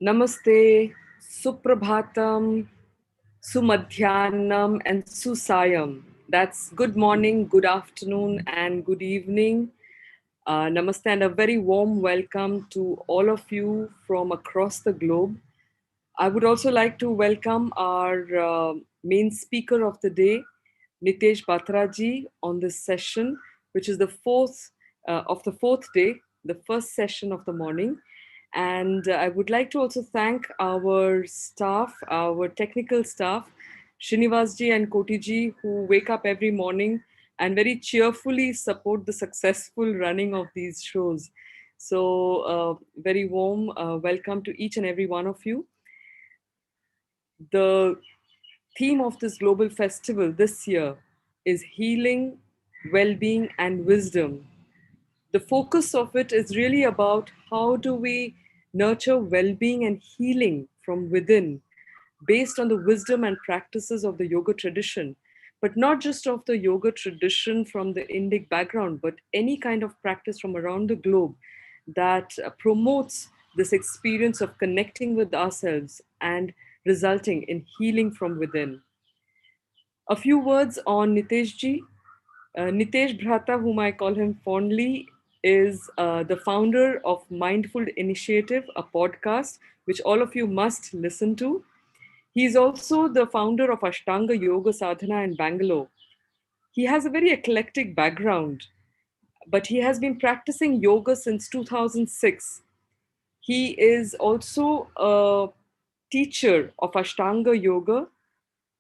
Namaste, Suprabhatam, Sumadhyanam, and Susayam. That's good morning, good afternoon, and good evening. Namaste, and a very warm welcome to all of you from across the globe. I would also like to welcome our main speaker of the day, Nitesh Batra ji, on this session, which is the fourth day, the first session of the morning. And I would like to also thank our staff, our technical staff, Srinivas ji and Koti ji, who wake up every morning and very cheerfully support the successful running of these shows. So, very warm welcome to each and every one of you. The theme of this global festival this year is healing, well being, and wisdom. The focus of it is really about how do we nurture well being and healing from within based on the wisdom and practices of the yoga tradition, but not just of the yoga tradition from the Indic background, but any kind of practice from around the globe that promotes this experience of connecting with ourselves and resulting in healing from within. A few words on Nitesh ji. Nitesh Bhrata, whom I call him fondly, is the founder of Mindful Initiative, a podcast which all of you must listen to. He's also the founder of Ashtanga Yoga Sadhana in Bangalore. He has a very eclectic background, but he has been practicing yoga since 2006. He is also a teacher of Ashtanga Yoga.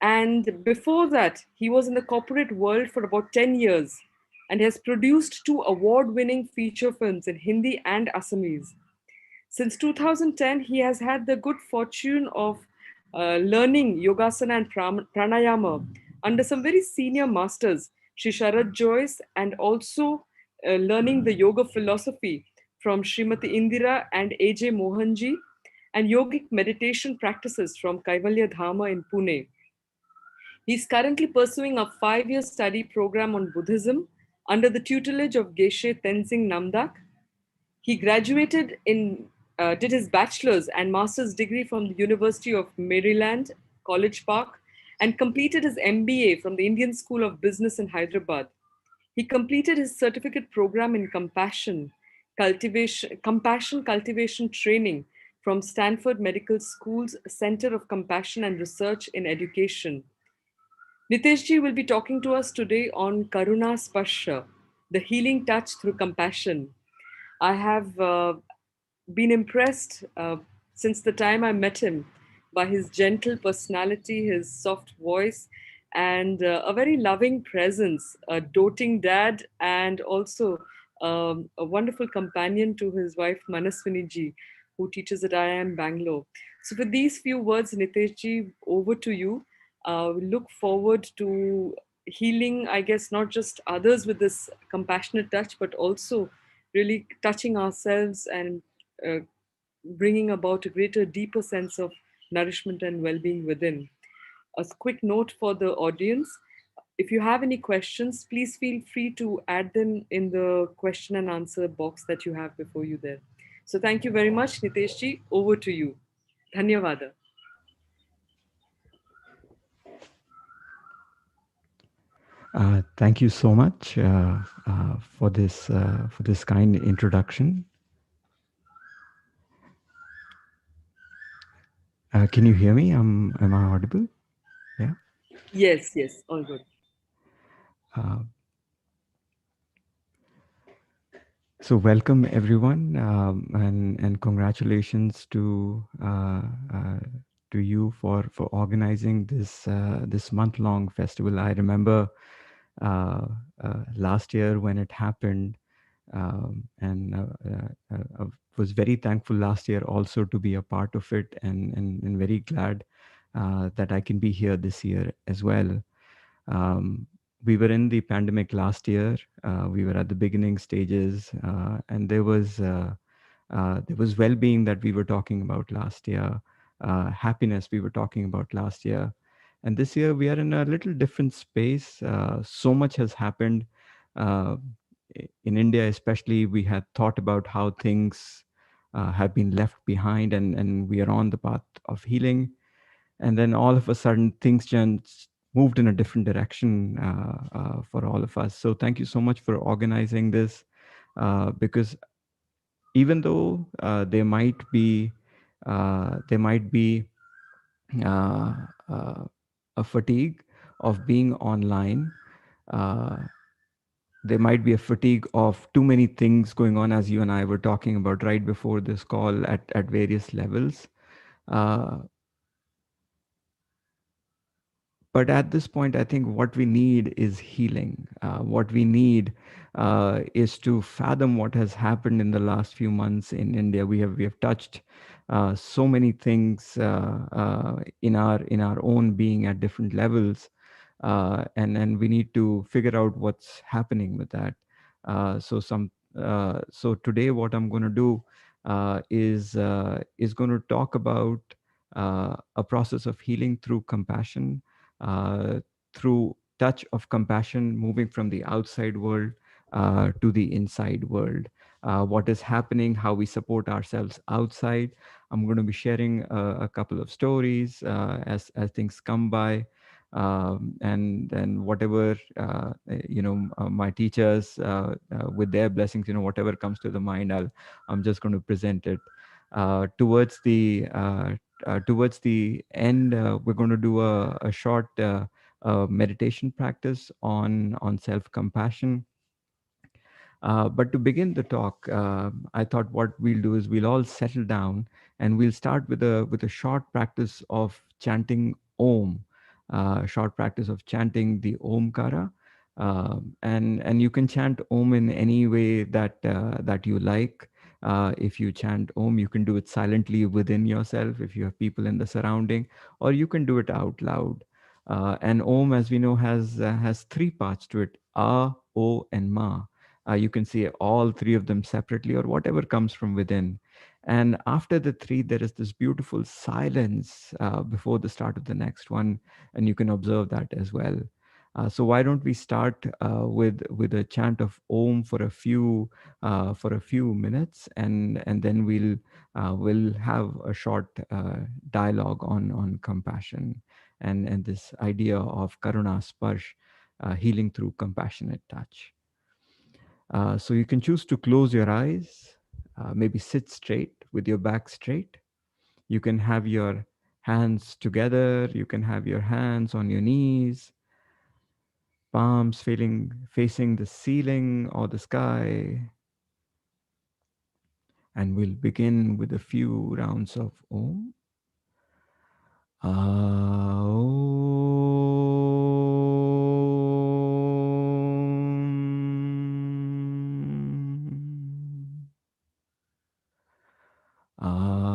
And before that, he was in the corporate world for about 10 years and has produced two award winning feature films in Hindi and Assamese. Since 2010, he has had the good fortune of learning yogasana and pranayama under some very senior masters, Sri Sharad Joyce, and also learning the yoga philosophy from Srimati Indira and AJ Mohanji, and yogic meditation practices from Kaivalya Dhama in Pune. He's currently pursuing a 5-year study program on Buddhism under the tutelage of Geshe Tenzing Namdak. He did his bachelor's and master's degree from the University of Maryland, College Park, and completed his MBA from the Indian School of Business in Hyderabad. He completed his certificate program in compassion cultivation training from Stanford Medical School's Center of Compassion and Research in Education. Niteshji will be talking to us today on Karuna-Sparsha, the healing touch through compassion. I have been impressed since the time I met him by his gentle personality, his soft voice, and a very loving presence, a doting dad, and also a wonderful companion to his wife Manaswini ji, who teaches at IIM Bangalore. So, with these few words, Nitesh ji, over to you. We look forward to healing, I guess, not just others with this compassionate touch, but also really touching ourselves and uh, bringing about a greater, deeper sense of nourishment and well being within. A quick note for the audience: if you have any questions, please feel free to add them in the question and answer box that you have before you there. So, thank you very much, Niteshji. Over to you. Dhanyavada. Thank you so much for this kind introduction. Can you hear me? Am I audible? Yeah. Yes, yes, all good. Uh, so welcome everyone, and congratulations to you for organizing this month-long festival. I remember last year when it happened, and I was very thankful last year also to be a part of it, and very glad that I can be here this year as well. Um, we were in the pandemic last year. We were at the beginning stages, and there was well-being that we were talking about last year, happiness we were talking about last year, and this year we are in a little different space. So much has happened. Uh, in India, especially, we had thought about how things have been left behind, and we are on the path of healing. And then all of a sudden, things just moved in a different direction for all of us. So thank you so much for organizing this, because even though there might be uh, uh, a fatigue of being online. Uh, there might be a fatigue of too many things going on, as you and I were talking about right before this call, at various levels. Uh, but at this point, I think what we need is healing. What we need is to fathom what has happened in the last few months in India. We have touched so many things in our own being at different levels, and we need to figure out what's happening with that. So today, what I'm going to do is going to talk about a process of healing through compassion, uh, through touch of compassion, moving from the outside world to the inside world. What is happening, how we support ourselves outside. I'm going to be sharing a couple of stories as things come by, and then whatever my teachers, with their blessings, whatever comes to the mind, I'm just going to present it. Towards the end, we're going to do a short meditation practice on self compassion. But to begin the talk, I thought what we'll do is we'll all settle down, and we'll start with a short practice of chanting Om, short practice of chanting the Omkara. And you can chant Om in any way that you like. If you chant Om, you can do it silently within yourself if you have people in the surrounding, or you can do it out loud. And Om, as we know, has three parts to it: A, O, and Ma. You can see all three of them separately, or whatever comes from within. And after the three, there is this beautiful silence before the start of the next one, and you can observe that as well. So why don't we start with a chant of Om for a few minutes, and then we'll have a short dialogue on compassion, and this idea of Karuna-Sparsha, healing through compassionate touch. So you can choose to close your eyes, maybe sit straight with your back straight. You can have your hands together. You can have your hands on your knees, palms facing the ceiling or the sky. And we'll begin with a few rounds of Om. Aum. Aum.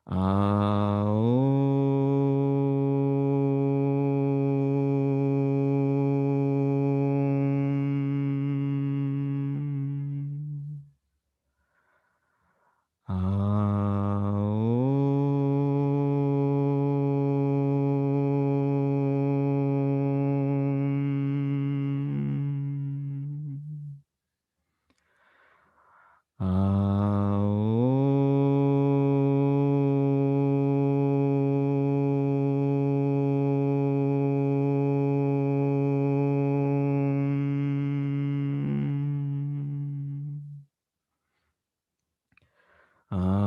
Aum. Aum. Aum. Aum. Aum.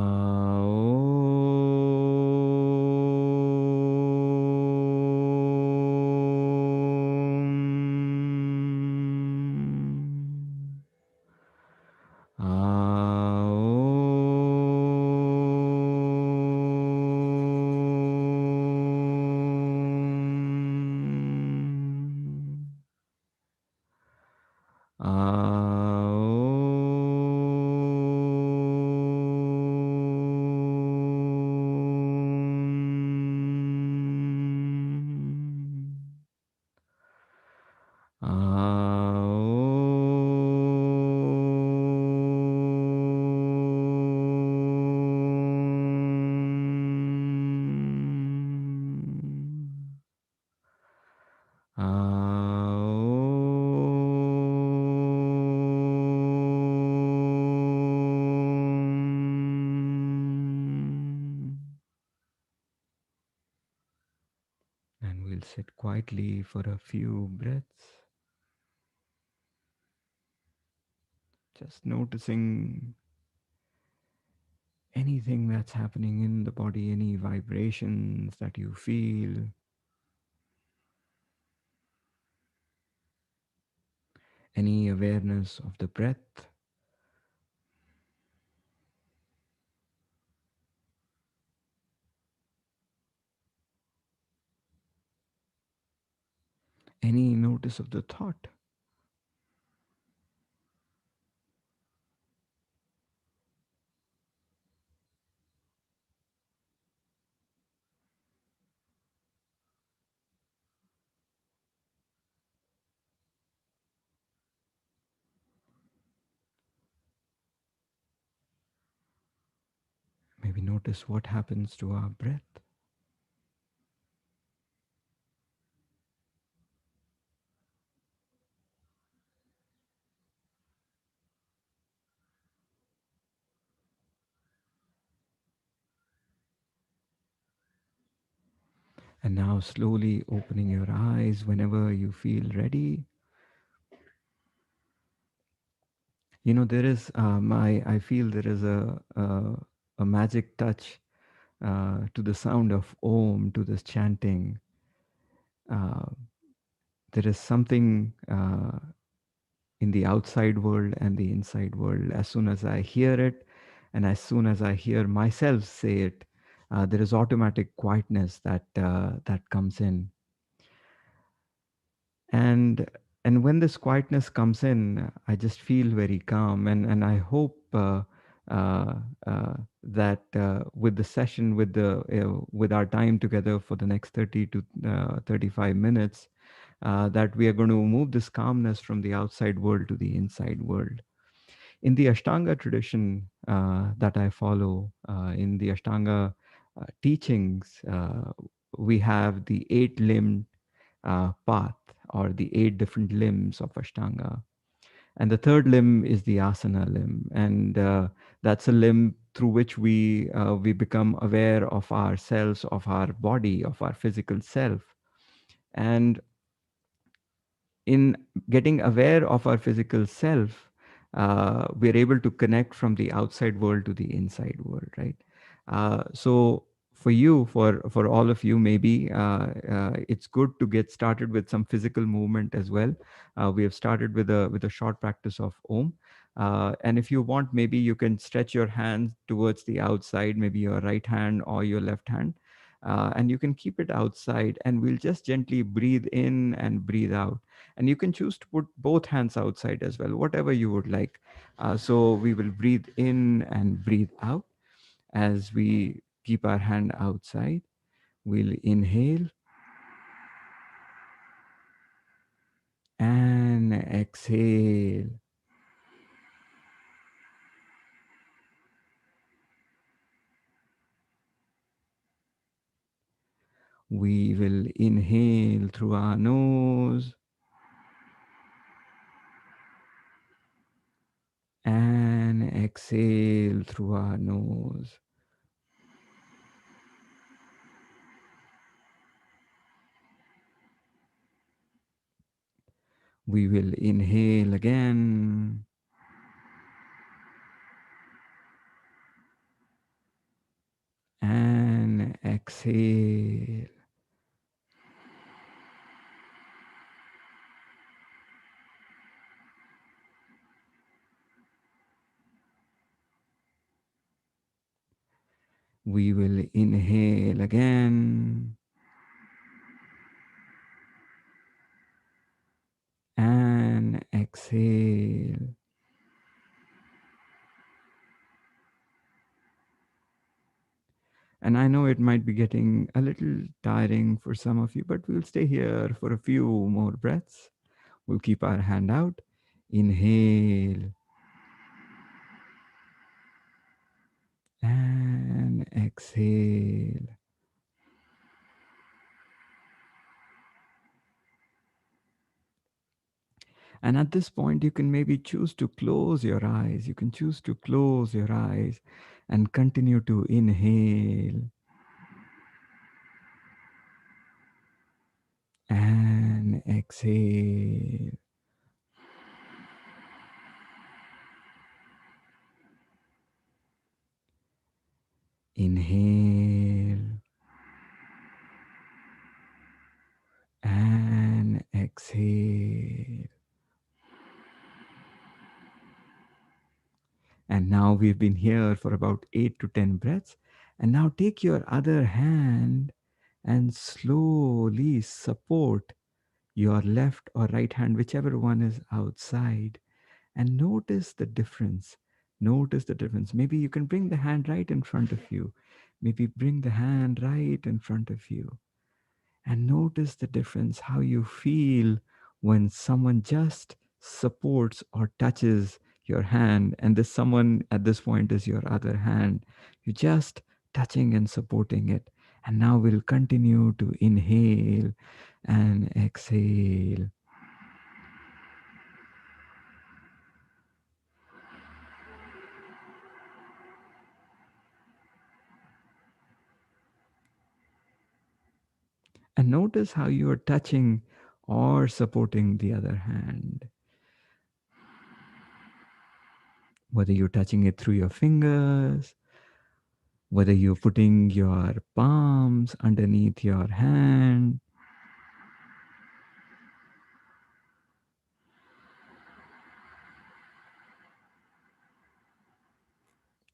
we'll sit quietly for a few breaths, just noticing anything that's happening in the body, any vibrations that you feel, any awareness of the breath, any notice of the thought. Maybe notice what happens to our breath. And now slowly opening your eyes whenever you feel ready. You know, there is, I feel there is a magic touch to the sound of Om, to this chanting. Uh, there is something in the outside world and the inside world. As soon as I hear it, and as soon as I hear myself say it, there is automatic quietness that comes in. And and when this quietness comes in, I just feel very calm, and I hope uh, that with the session, with our time together for the next 30 to 35 minutes, that we are going to move this calmness from the outside world to the inside world. In the Ashtanga tradition that I follow, in the Ashtanga teachings, we have the eight-limbed path, or the eight different limbs of Ashtanga. And the third limb is the asana limb. And that's a limb through which we become aware of ourselves, of our body, of our physical self. And in getting aware of our physical self, we're able to connect from the outside world to the inside world, right? So for you, for all of you, maybe it's good to get started with some physical movement as well. We have started with a short practice of Om. And if you want, maybe you can stretch your hands towards the outside, maybe your right hand or your left hand, and you can keep it outside, and we'll just gently breathe in and breathe out. And you can choose to put both hands outside as well, whatever you would like. So we will breathe in and breathe out. As we keep our hand outside, we'll inhale and exhale. We will inhale through our nose and exhale through our nose. We will inhale again and exhale. We will inhale again and exhale. And I know it might be getting a little tiring for some of you, but we'll stay here for a few more breaths. We'll keep our hand out. Inhale and exhale. And at this point, you can maybe choose to close your eyes. You can choose to close your eyes and continue to inhale exhale. Inhale and exhale. And now we've been here for about 8 to 10 breaths. And now take your other hand and slowly support your left or right hand, whichever one is outside, and notice the difference. Notice the difference. Maybe you can bring the hand right in front of you. Maybe bring the hand right in front of you. And notice the difference, how you feel when someone just supports or touches your hand, and this someone at this point is your other hand. You're just touching and supporting it. And now we'll continue to inhale and exhale. And notice how you are touching or supporting the other hand. Whether you're touching it through your fingers, whether you're putting your palms underneath your hand.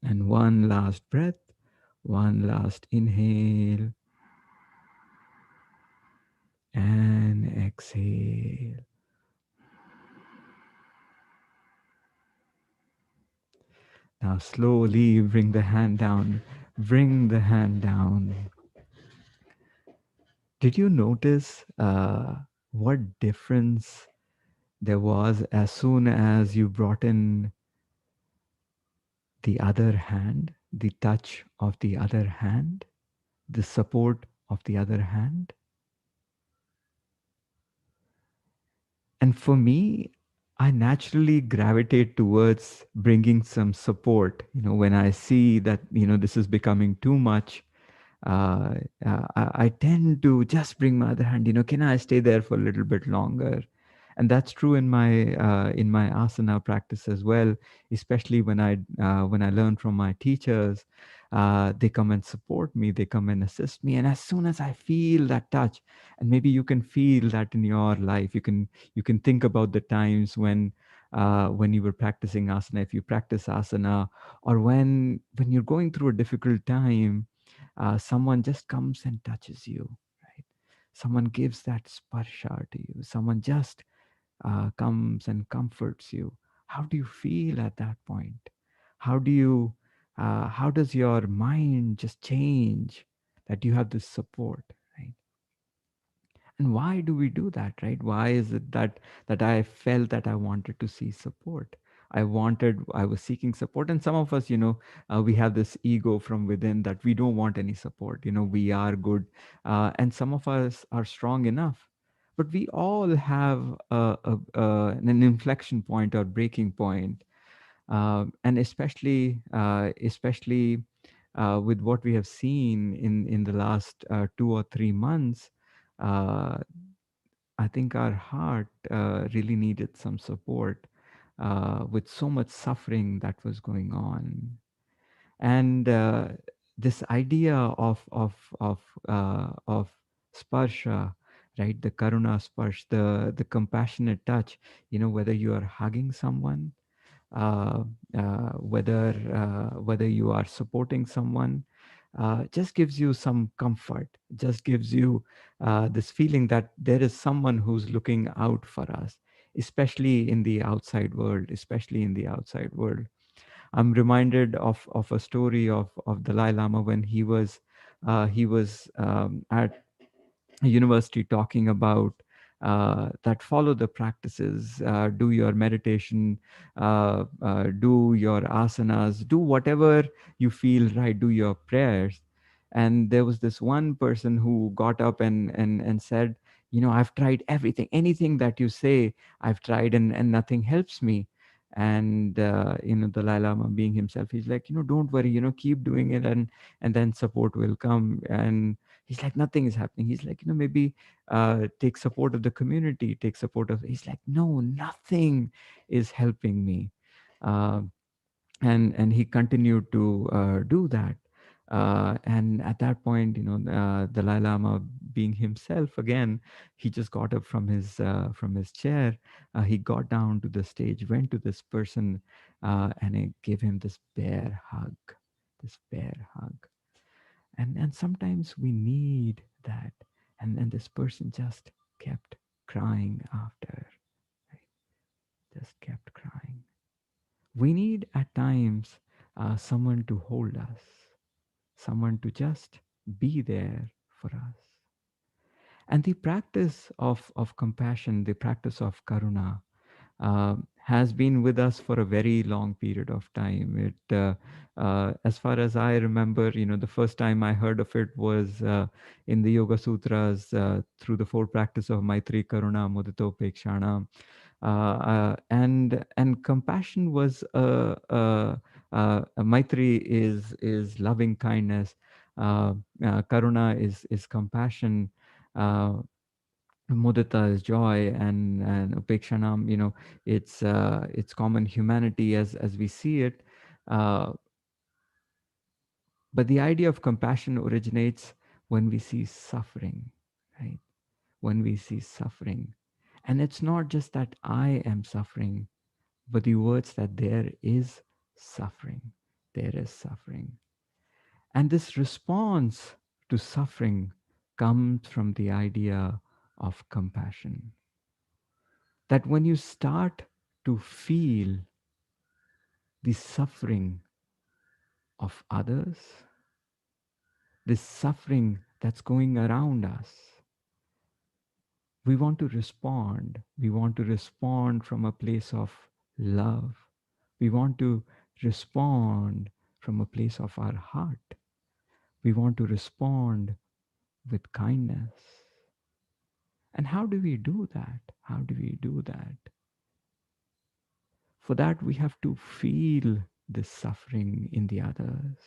And one last breath, one last inhale and exhale. Now slowly bring the hand down. Bring the hand down. Did you notice what difference there was as soon as you brought in the other hand, the touch of the other hand, the support of the other hand? And for me, I naturally gravitate towards bringing some support. When I see that, this is becoming too much, uh, I tend to just bring my other hand. Can I stay there for a little bit longer? And that's true in my asana practice as well. Especially when I learn from my teachers, they come and support me. They come and assist me. And as soon as I feel that touch, and maybe you can feel that in your life, you can think about the times when you were practicing asana, if you practice asana, or when you're going through a difficult time, someone just comes and touches you, right? Someone gives that sparsha to you. Someone just comes and comforts you. How do you feel at that point? How does your mind just change that you have this support, right? And why do we do that, right? Why is it that I felt that I wanted to see support? I was seeking support. And some of us, we have this ego from within that we don't want any support. We are good. And some of us are strong enough. But we all have an inflection point or breaking point. And especially with what we have seen in the last 2 or 3 months, uh, I think our heart really needed some support with so much suffering that was going on. And this idea of sparsha, right? The Karuna-Sparsha, the compassionate touch. Whether you are hugging someone, uh, whether you are supporting someone, just gives you some comfort, just gives you this feeling that there is someone who's looking out for us, especially in the outside world. I'm reminded of a story of Dalai Lama when he was at university talking about that follow the practices, do your meditation, do your asanas, do whatever you feel right, do your prayers. And there was this one person who got up and said, I've tried everything, anything that you say, I've tried, and nothing helps me. And the Dalai Lama being himself, he's like, don't worry, keep doing it, and then support will come. And He's like, nothing is happening. He's like, maybe take support of the community, take support of. He's like, no, nothing is helping me. Uh, and he continued to do that. And at that point, the Dalai Lama, being himself again, he just got up from his chair. He got down to the stage, went to this person, and he gave him this bear hug, this bear hug. And sometimes we need that. And then this person just kept crying after, right? Just kept crying. We need at times someone to hold us, someone to just be there for us. And the practice of compassion, the practice of karuna, has been with us for a very long period of time. As far as I remember, the first time I heard of it was in the Yoga Sutras, through the four practice of Maitri, Karuna, Mudita, Upekshana. And compassion was Maitri is loving kindness. Karuna is compassion. Uh, Mudita is joy, and Upekshanam, it's common humanity as we see it. Uh, but the idea of compassion originates when we see suffering, right? When we see suffering. And it's not just that I am suffering, but the words that there is suffering. There is suffering. And this response to suffering comes from the idea of compassion. That when you start to feel the suffering of others, this suffering that's going around us, we want to respond. We want to respond from a place of love. We want to respond from a place of our heart. We want to respond with kindness. And how do we do that? How do we do that? For that, we have to feel the suffering in the others.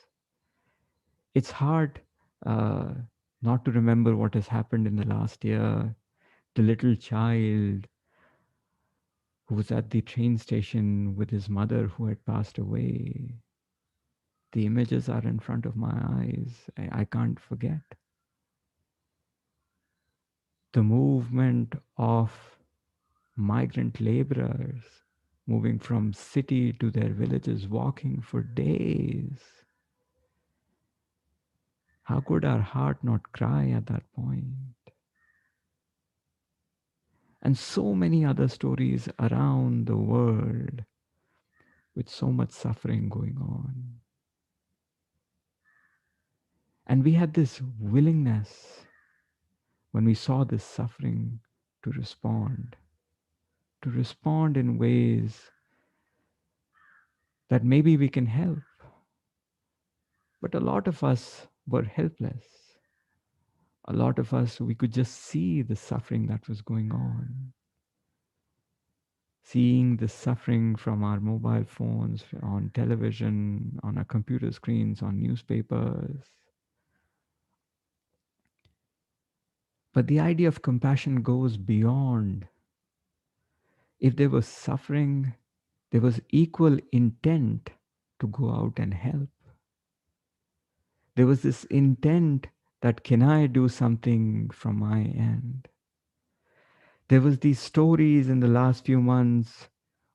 It's hard uh, not to remember what has happened in the last year. The little child who was at the train station with his mother who had passed away. The images are in front of my eyes. I can't forget. The movement of migrant laborers moving from city to their villages, walking for days. How could our heart not cry at that point? And so many other stories around the world with so much suffering going on. And we had this willingness when we saw this suffering to respond in ways that maybe we can help. But a lot of us were helpless. A lot of us, we could just see the suffering that was going on. Seeing the suffering from our mobile phones, on television, on our computer screens, on newspapers. But the idea of compassion goes beyond. If there was suffering, there was equal intent to go out and help. There was this intent that can I do something from my end? There was these stories in the last few months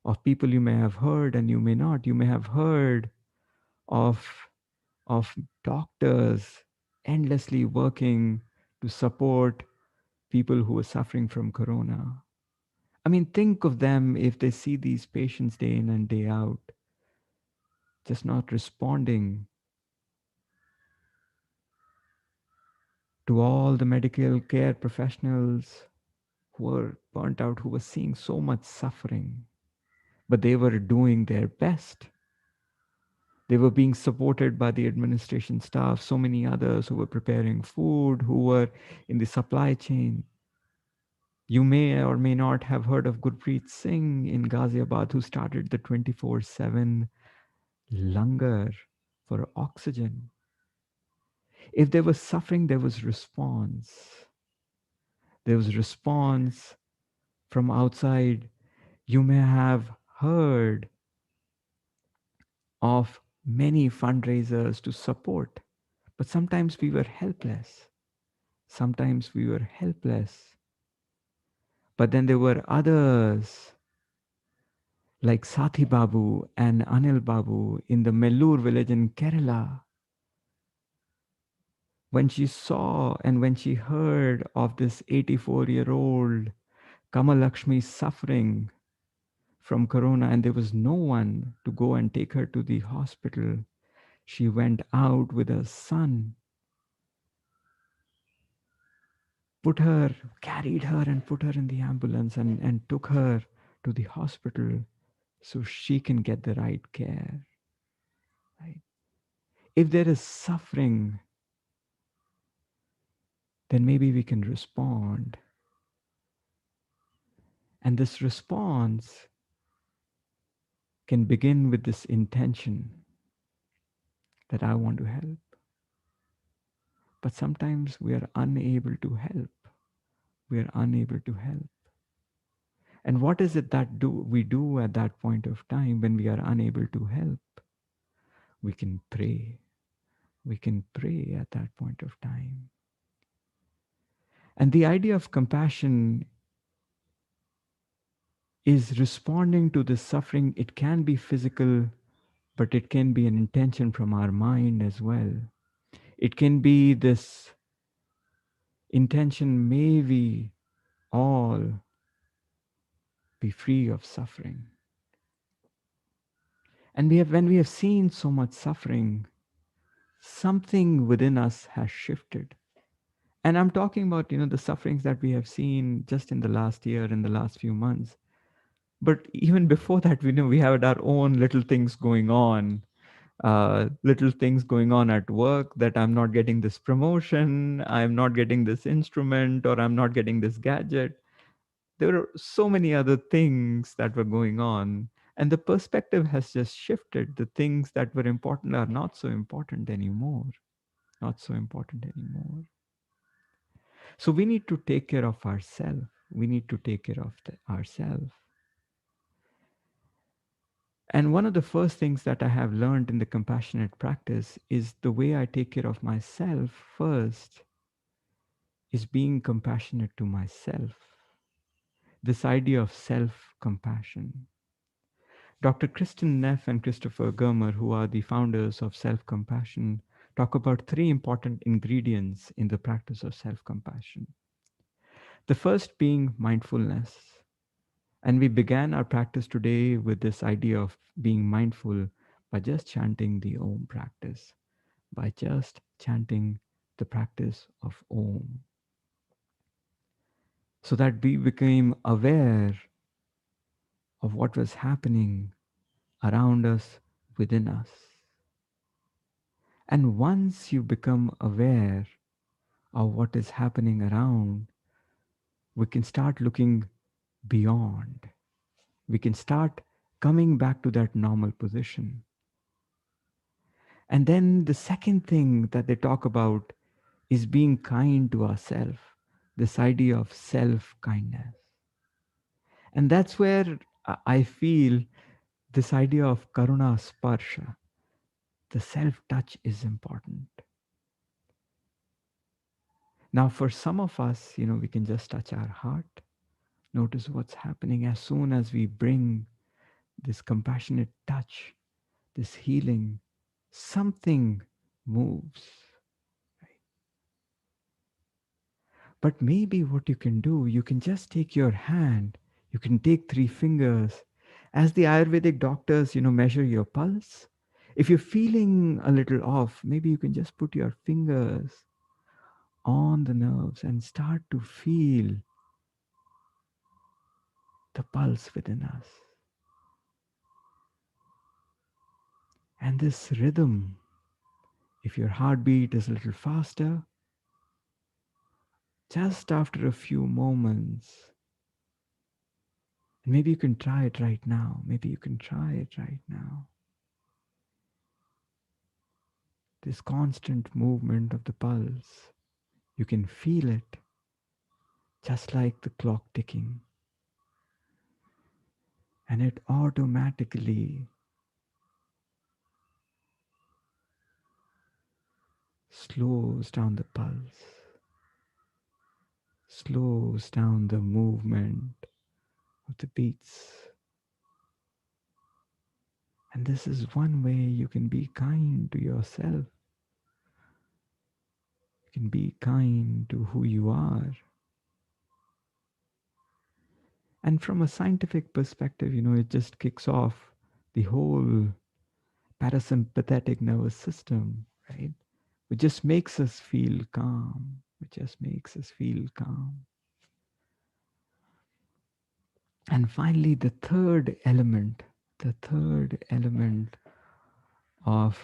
of people you may have heard and you may not. You may have heard of, of doctors endlessly working to support people who are suffering from corona. I mean, think of them if they see these patients day in and day out, just not responding to all the medical care professionals who were burnt out, who were seeing so much suffering, but they were doing their best. They were being supported by the administration staff, so many others who were preparing food, who were in the supply chain. You may or may not have heard of Gurpreet Singh in Ghaziabad, who started the 24/7 langar for oxygen. If there was suffering, there was response. There was response from outside. You may have heard of many fundraisers to support, but sometimes we were helpless. Sometimes we were helpless. But then there were others like Sathi Babu and Anil Babu in the Mellur village in Kerala. When she saw and when she heard of this 84-year-old Kamalakshmi suffering from corona and there was no one to go and take her to the hospital, she went out with her son, put her, carried her and put her in the ambulance and took her to the hospital so she can get the right care. Right? If there is suffering, then maybe we can respond. And this response can begin with this intention that I want to help. But sometimes we are unable to help. We are unable to help. And what is it that we do at that point of time when we are unable to help? We can pray. We can pray at that point of time. And the idea of compassion is responding to this suffering. It can be physical, but it can be an intention from our mind as well. It can be this intention, may we all be free of suffering. And when we have seen so much suffering, something within us has shifted. And I'm talking about, the sufferings that we have seen just in the last year, in the last few months. But even before that, we know we had our own little things going on, little things going on at work, that I'm not getting this promotion, I'm not getting this instrument, or I'm not getting this gadget. There were so many other things that were going on. And the perspective has just shifted. The things that were important are not so important anymore. Not so important anymore. So we need to take care of ourselves. We need to take care of ourselves. And one of the first things that I have learned in the compassionate practice is the way I take care of myself first is being compassionate to myself. This idea of self compassion. Dr. Kristen Neff and Christopher Germer, who are the founders of self compassion, talk about three important ingredients in the practice of self compassion. The first being mindfulness. And we began our practice today with this idea of being mindful by just chanting the Om practice, by just chanting the practice of Om, so that we became aware of what was happening around us, within us. And once you become aware of what is happening around, we can start looking beyond. We can start coming back to that normal position. And then the second thing that they talk about is being kind to ourselves, this idea of self kindness. And that's where I feel this idea of Karuna-Sparsha, the self touch, is important. Now, for some of us, we can just touch our heart, notice what's happening. As soon as we bring this compassionate touch, this healing, something moves. But maybe what you can do, you can just take your hand, you can take three fingers. As the Ayurvedic doctors, measure your pulse. If you're feeling a little off, maybe you can just put your fingers on the nerves and start to feel the pulse within us. And this rhythm, if your heartbeat is a little faster, just after a few moments, and maybe you can try it right now. Maybe you can try it right now. this constant movement of the pulse. You can feel it just like the clock ticking, and it automatically slows down the pulse, slows down the movement of the beats. And this is one way you can be kind to yourself. You can be kind to who you are. And from a scientific perspective, it just kicks off the whole parasympathetic nervous system, right? Which just makes us feel calm, which just makes us feel calm. And finally, the third element of,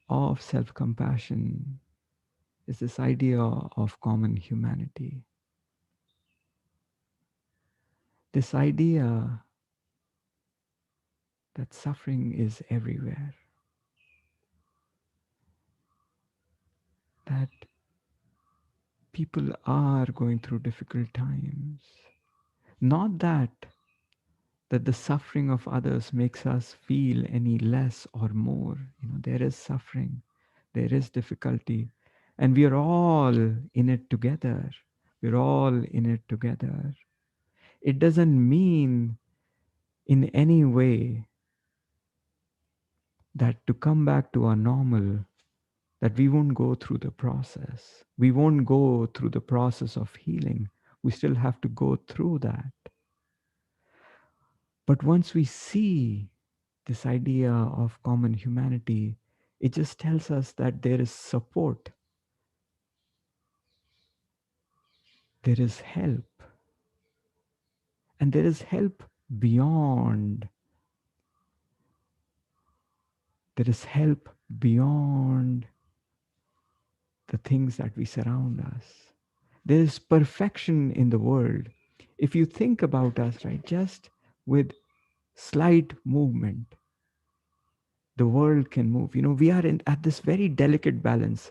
of self compassion is this idea of common humanity. This idea that suffering is everywhere, that people are going through difficult times. Not that the suffering of others makes us feel any less or more. There is suffering, there is difficulty, and we are all in it together. We're all in it together. It doesn't mean in any way that to come back to our normal, that we won't go through the process. We won't go through the process of healing. We still have to go through that. But once we see this idea of common humanity, it just tells us that there is support, there is help, and there is help beyond. There is help beyond the things that we surround us. There is perfection in the world. If you think about us, right, just with slight movement, the world can move. We are at this very delicate balance.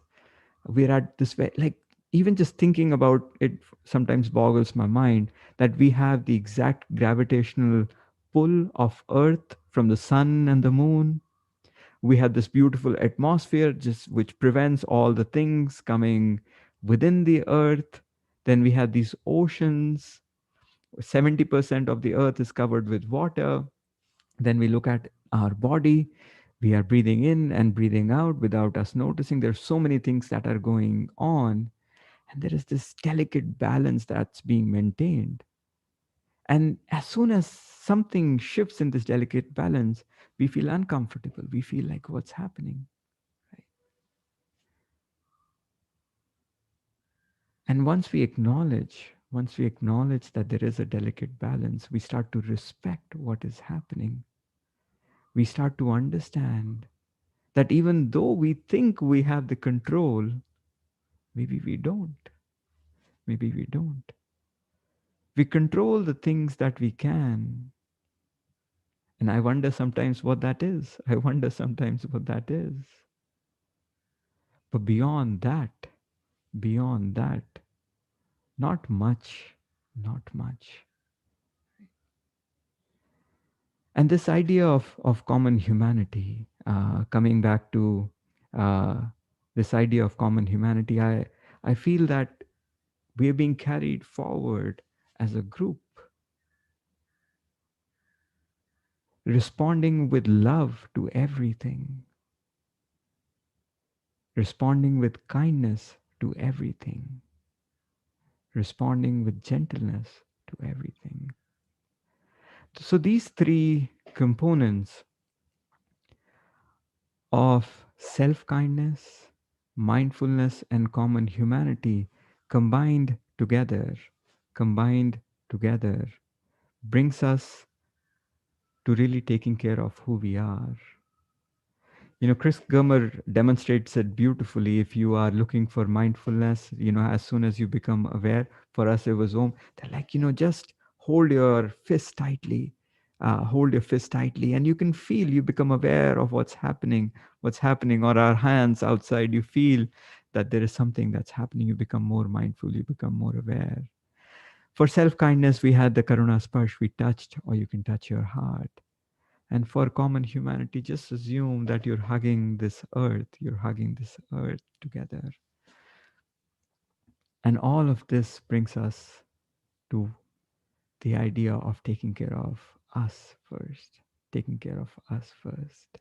We're at this very, like, even just thinking about it sometimes boggles my mind that we have the exact gravitational pull of Earth from the sun and the moon. We have this beautiful atmosphere just which prevents all the things coming within the Earth. Then we have these oceans. 70% of the Earth is covered with water. Then we look at our body. We are breathing in and breathing out without us noticing. There's so many things that are going on, and there is this delicate balance that's being maintained. And as soon as something shifts in this delicate balance, we feel uncomfortable. We feel like, what's happening? Right? And once we acknowledge that there is a delicate balance, we start to respect what is happening. We start to understand that even though we think we have the control, maybe we don't. Maybe we don't. We control the things that we can. And I wonder sometimes what that is. I wonder sometimes what that is. But beyond that, not much, not much. And this idea of common humanity, coming back to uh, this idea of common humanity, I feel that we are being carried forward as a group, responding with love to everything, responding with kindness to everything, responding with gentleness to everything. So these three components of self kindness, mindfulness, and common humanity combined together, combined together, brings us to really taking care of who we are. Chris Gummer demonstrates it beautifully. If you are looking for mindfulness, as soon as you become aware, for us it was Om, they're like, just hold your fist tightly. hold your fist tightly, and you can feel, you become aware of what's happening, or our hands outside, you feel that there is something that's happening, you become more mindful, you become more aware. For self kindness, we had the Karuna-Sparsha, we touched, or you can touch your heart. And for common humanity, just assume that you're hugging this earth together. And all of this brings us to the idea of taking care of us first. Taking care of us first.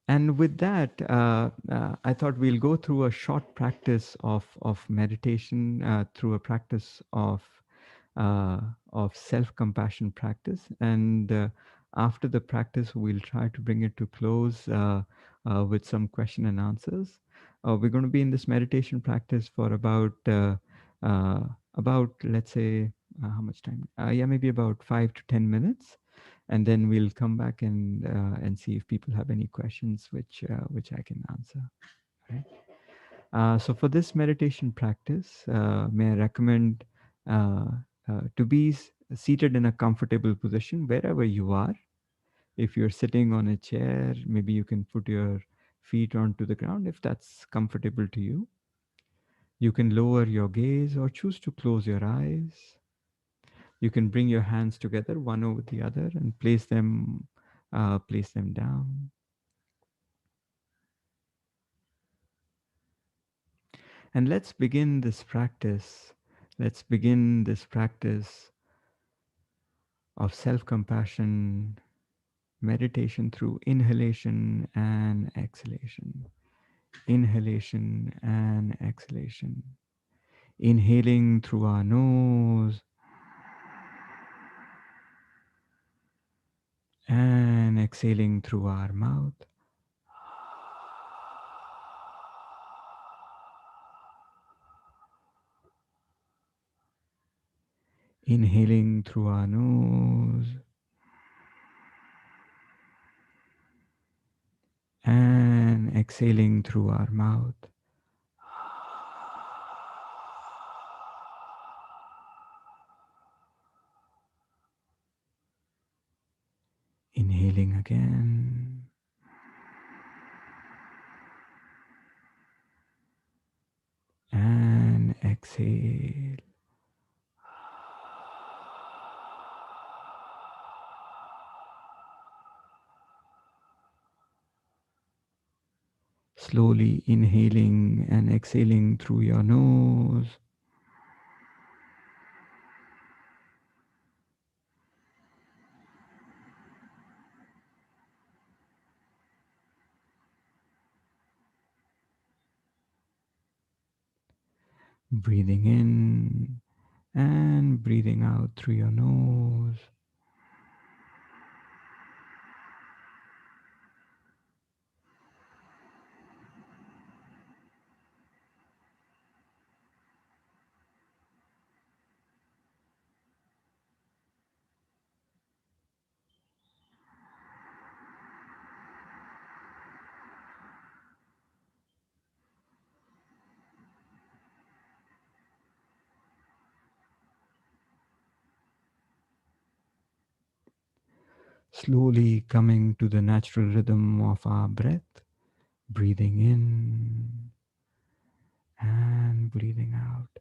And with that, I thought we'll go through a short practice of meditation, through a practice uh, of self-compassion practice. And after the practice, we'll try to bring it to close with some question and answers. We're going to be in this meditation practice for uh, let's say, how much time? Yeah, maybe about 5 to 10 minutes, and then we'll come back and see if people have any questions which I can answer. Right. So for this meditation practice, may I recommend to be seated in a comfortable position wherever you are. If you're sitting on a chair, maybe you can put your feet onto the ground if that's comfortable to you. You can lower your gaze or choose to close your eyes. You can bring your hands together, one over the other, and place them down. And let's begin this practice. Let's begin this practice of self-compassion meditation through inhalation and exhalation. Inhalation and exhalation. Inhaling through our nose and exhaling through our mouth. Inhaling through our nose and exhaling through our mouth. Inhaling again and exhale. Slowly inhaling and exhaling through your nose. Breathing in and breathing out through your nose. Slowly coming to the natural rhythm of our breath. Breathing in and breathing out.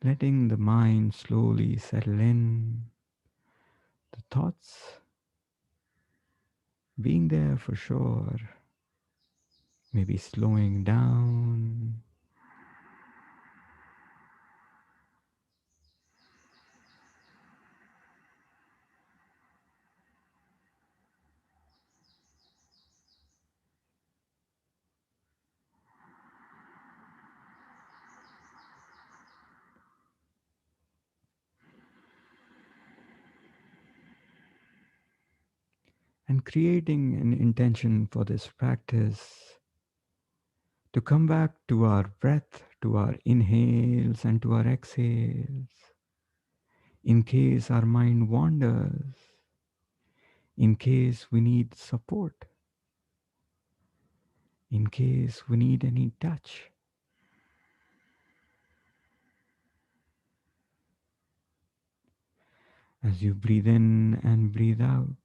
Letting the mind slowly settle in. The thoughts being there for sure. Maybe slowing down. And creating an intention for this practice to come back to our breath, to our inhales and to our exhales. In case our mind wanders, in case we need support, in case we need any touch. As you breathe in and breathe out,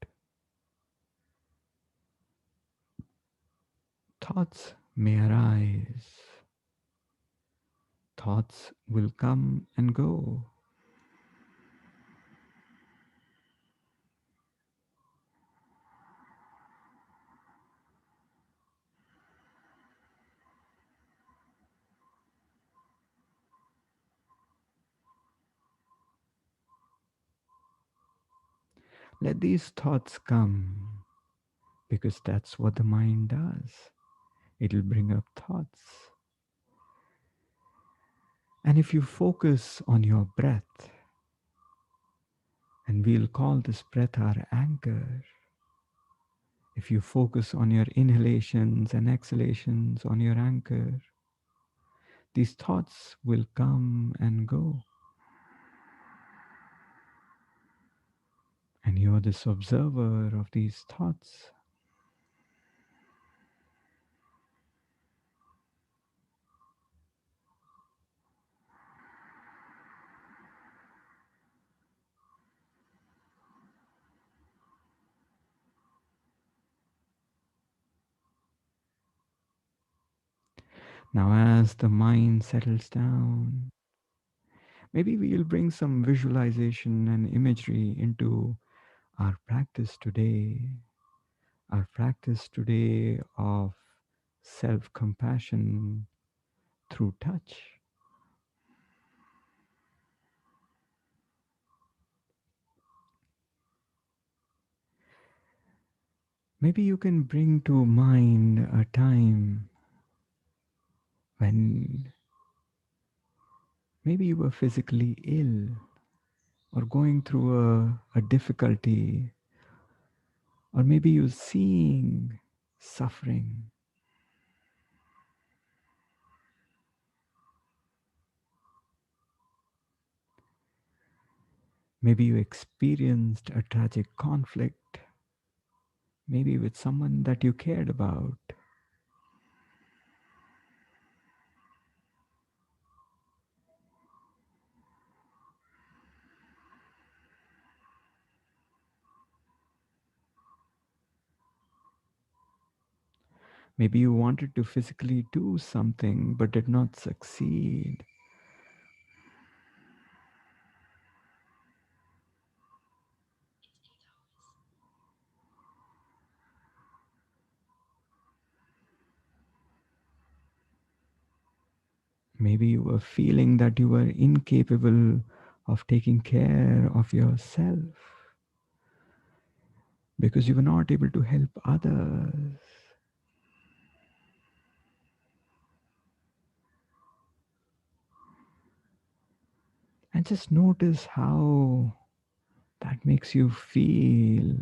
thoughts may arise, thoughts will come and go. Let these thoughts come because that's what the mind does. It'll bring up thoughts. And if you focus on your breath, and we'll call this breath our anchor, if you focus on your inhalations and exhalations on your anchor, these thoughts will come and go. And you're this observer of these thoughts. Now, as the mind settles down, maybe we'll bring some visualization and imagery into our practice today. Our practice today of self compassion through touch. Maybe you can bring to mind a time when maybe you were physically ill or going through a difficulty, or maybe you're seeing suffering. Maybe you experienced a tragic conflict, maybe with someone that you cared about. Maybe you wanted to physically do something but did not succeed. Maybe you were feeling that you were incapable of taking care of yourself because you were not able to help others. And just notice how that makes you feel,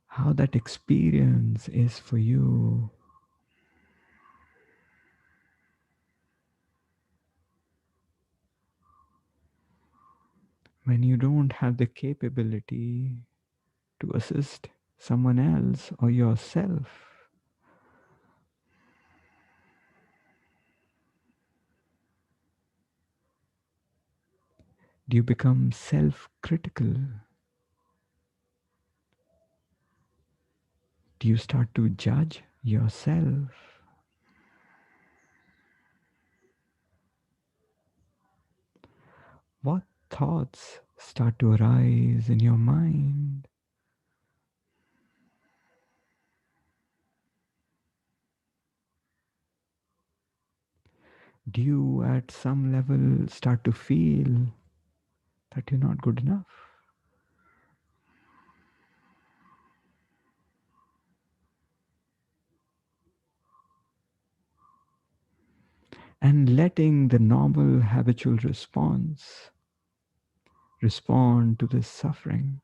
how that experience is for you. When you don't have the capability to assist someone else or yourself, do you become self critical? Do you start to judge yourself? What thoughts start to arise in your mind? Do you at some level start to feel that you're not good enough? And letting the normal habitual response respond to this suffering.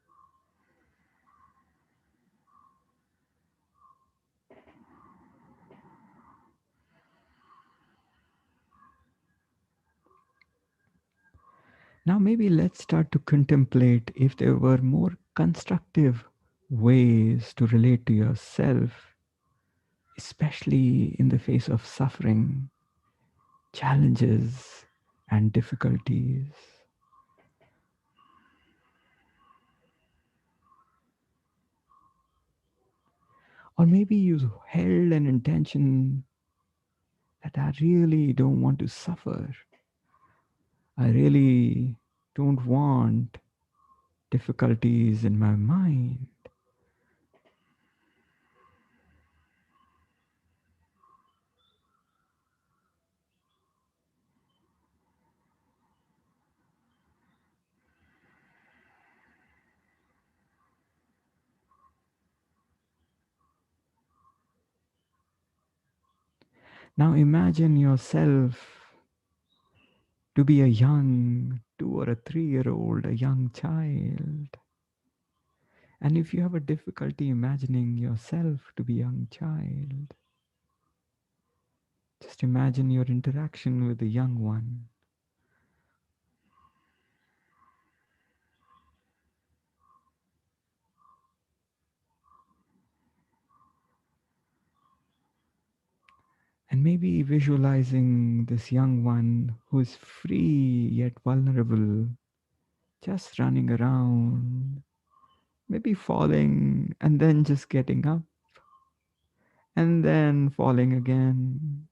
Now, maybe let's start to contemplate if there were more constructive ways to relate to yourself, especially in the face of suffering, challenges, and difficulties. Or maybe you held an intention that I really don't want to suffer. I really don't want difficulties in my mind. Now imagine yourself to be a young 2 or a 3-year-old, a young child. And if you have a difficulty imagining yourself to be a young child, just imagine your interaction with the young one. And maybe visualizing this young one who is free yet vulnerable, just running around, maybe falling and then just getting up and then falling again.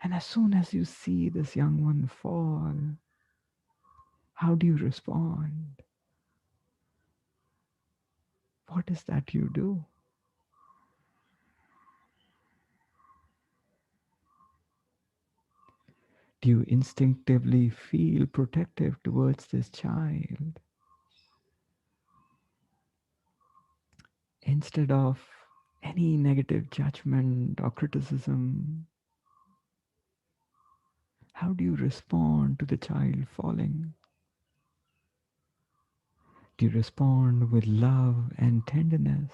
And as soon as you see this young one fall, how do you respond? What is that you do? Do you instinctively feel protective towards this child instead of any negative judgment or criticism? How do you respond to the child falling? Do you respond with love and tenderness,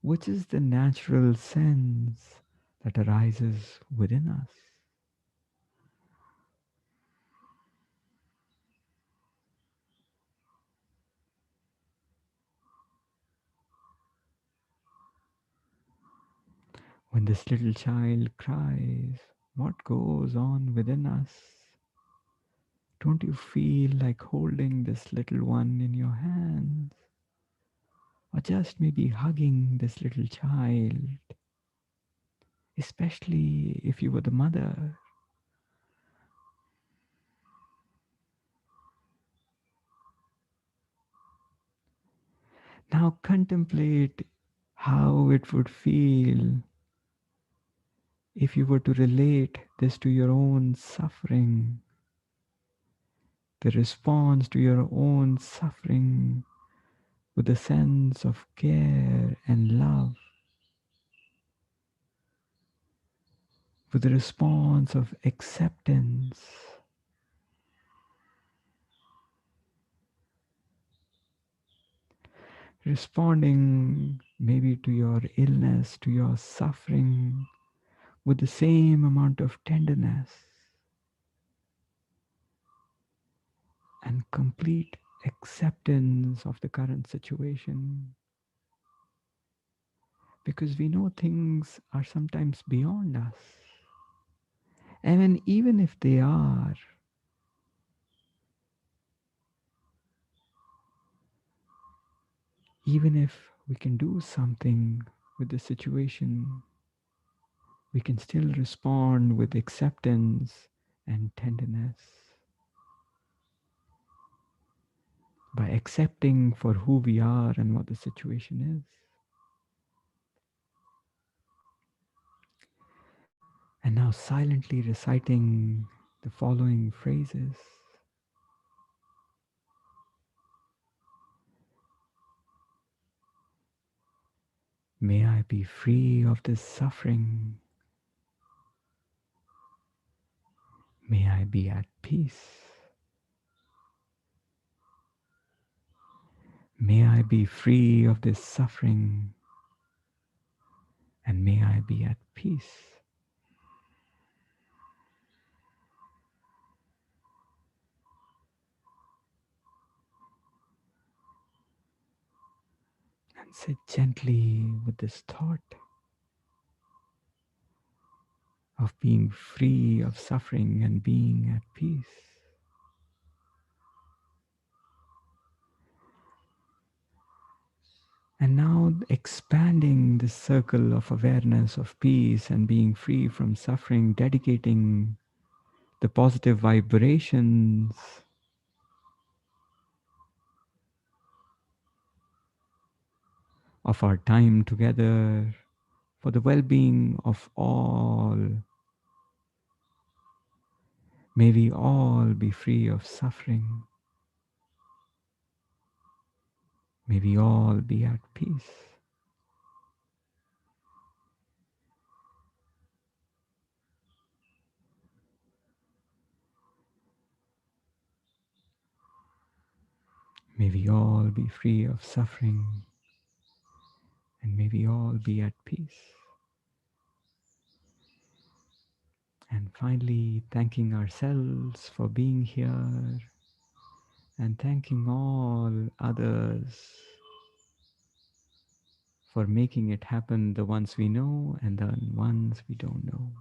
which is the natural sense that arises within us? When this little child cries, what goes on within us? Don't you feel like holding this little one in your hands? Or just maybe hugging this little child, especially if you were the mother? Now contemplate how it would feel if you were to relate this to your own suffering, the response to your own suffering with a sense of care and love, with a response of acceptance, responding maybe to your illness, to your suffering, with the same amount of tenderness and complete acceptance of the current situation. Because we know things are sometimes beyond us. And even if they are, even if we can do something with the situation, we can still respond with acceptance and tenderness by accepting for who we are and what the situation is. And now silently reciting the following phrases. May I be free of this suffering. May I be at peace. May I be free of this suffering, and may I be at peace. Sit gently with this thought of being free of suffering and being at peace. And now expanding the circle of awareness of peace and being free from suffering, dedicating the positive vibrations of our time together for the well being of all. May we all be free of suffering. May we all be at peace. May we all be free of suffering. And may we all be at peace. And finally, thanking ourselves for being here and thanking all others for making it happen, the ones we know and the ones we don't know.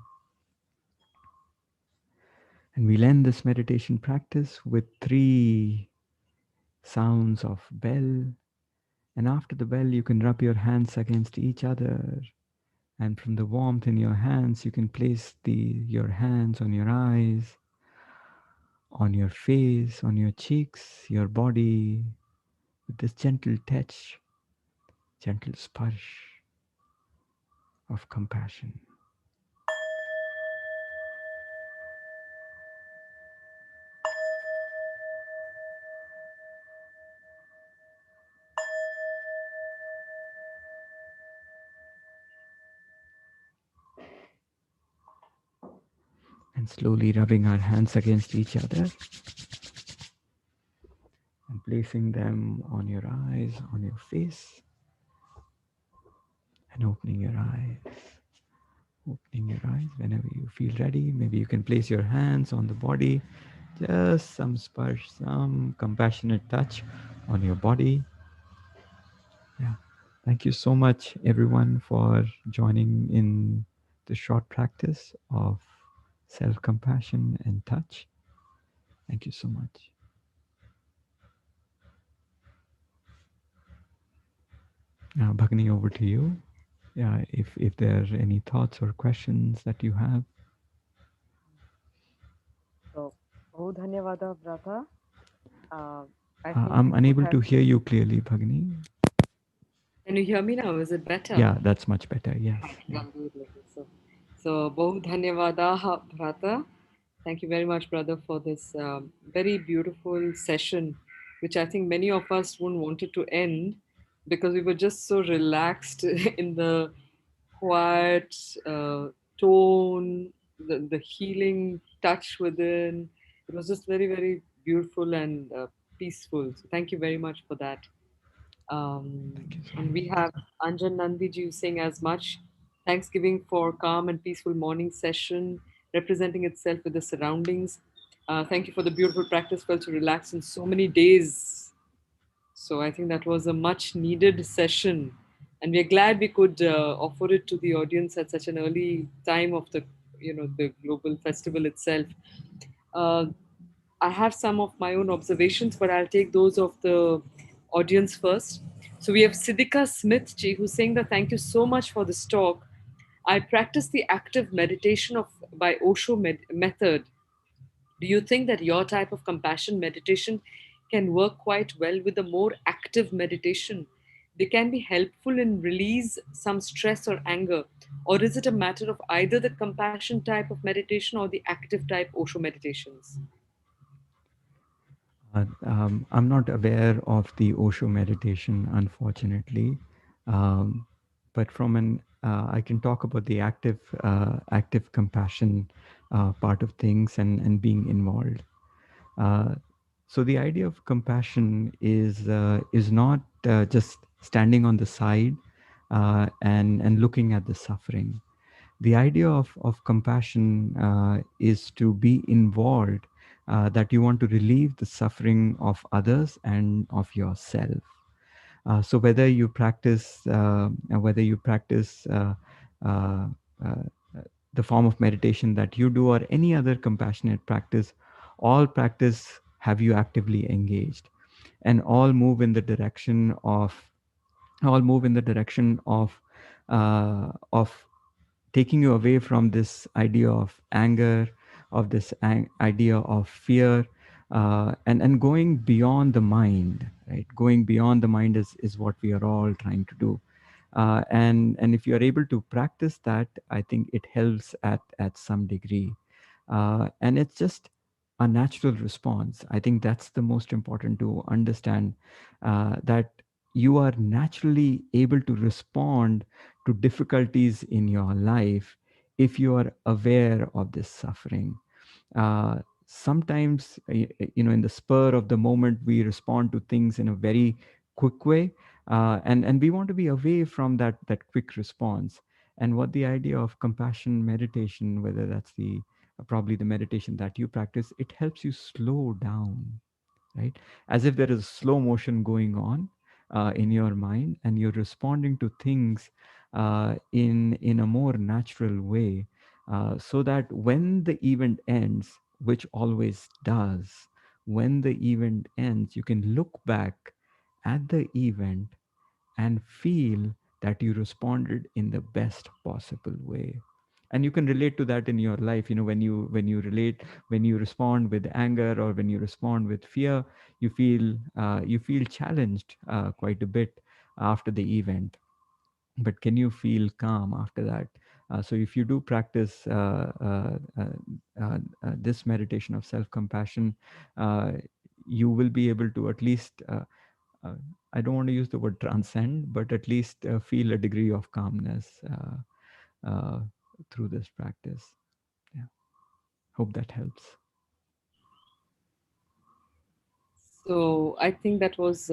And we'll end this meditation practice with 3 sounds of bell. And after the bell, you can rub your hands against each other. And from the warmth in your hands, you can place your hands on your eyes, on your face, on your cheeks, your body, with this gentle touch, gentle sparsh of compassion. And slowly rubbing our hands against each other and placing them on your eyes, on your face, and opening your eyes. Opening your eyes whenever you feel ready. Maybe you can place your hands on the body, just some sparsh, some compassionate touch on your body. Yeah. Thank you so much, everyone, for joining in the short practice of self compassion and touch. Thank you so much. Now, Bhagini, over to you. Yeah, if there are any thoughts or questions that you have. So, बहुत धन्यवाद, Batra. Uh, I think I'm we would unable have. to hear you clearly, Bhagini. Can you hear me now? Is it better? Yeah, that's much better. Yes. Okay, I'll do it like this. So बहुत धन्यवाद, Bhrata. Thank you very much, brother, for this very beautiful session, which I think many of us wouldn't want it to end because we were just so relaxed in the quiet tone, the healing touch within. It was just very, very beautiful and peaceful. So thank you very much for that. Thank you so And much. we have Anjan Nandiji saying as much. Thanksgiving for calm and peaceful morning session, representing itself with the surroundings. Thank you for the beautiful practice. Felt to relax in so many days. So I think that was a much needed session, and we're glad we could offer it to the audience at such an early time of the global festival itself. Uh, I have some of my own observations, but I'll take those of the audience first. So we have Siddhika Smith ji who's saying that thank you so much for this talk. I practice the active meditation of by Osho method. Do you think that your type of compassion meditation can work quite well with a more active meditation? They can be helpful in release some stress or anger, or is it a matter of either the compassion type of meditation or the active type Osho meditations? I'm not aware of the Osho meditation, unfortunately, um, but I can talk about the active compassion part of things and being involved. Uh, so the idea of compassion is not just standing on the side and looking at the suffering. The idea of compassion is to be involved, that you want to relieve the suffering of others and of yourself. So whether you practice uh, uh, the form of meditation that you do or any other compassionate practice, all practice have you actively engaged, and all move in the direction of taking you away from this idea of anger, of this idea of fear, and going beyond the mind. Right, going beyond the mind is what we are all trying to do. And if you are able to practice that, I think it helps at some degree, and it's just a natural response. I think that's the most important to understand, that you are naturally able to respond to difficulties in your life if you are aware of this suffering. Sometimes, in the spur of the moment, we respond to things in a very quick way, and we want to be away from that quick response. And what the idea of compassion meditation, whether that's the probably the meditation that you practice, it helps you slow down, right? As if there is slow motion going on in your mind, and you're responding to things in a more natural way, so that when the event ends, which always does, when the event ends, you can look back at the event and feel that you responded in the best possible way. And you can relate to that in your life. When you respond with anger, or when you respond with fear, you feel challenged quite a bit after the event. But can you feel calm after that? So if you do practice this meditation of self compassion, uh, you will be able to at least uh, I don't want to use the word transcend, but at least feel a degree of calmness through this practice. Yeah. Hope that helps. So I think that was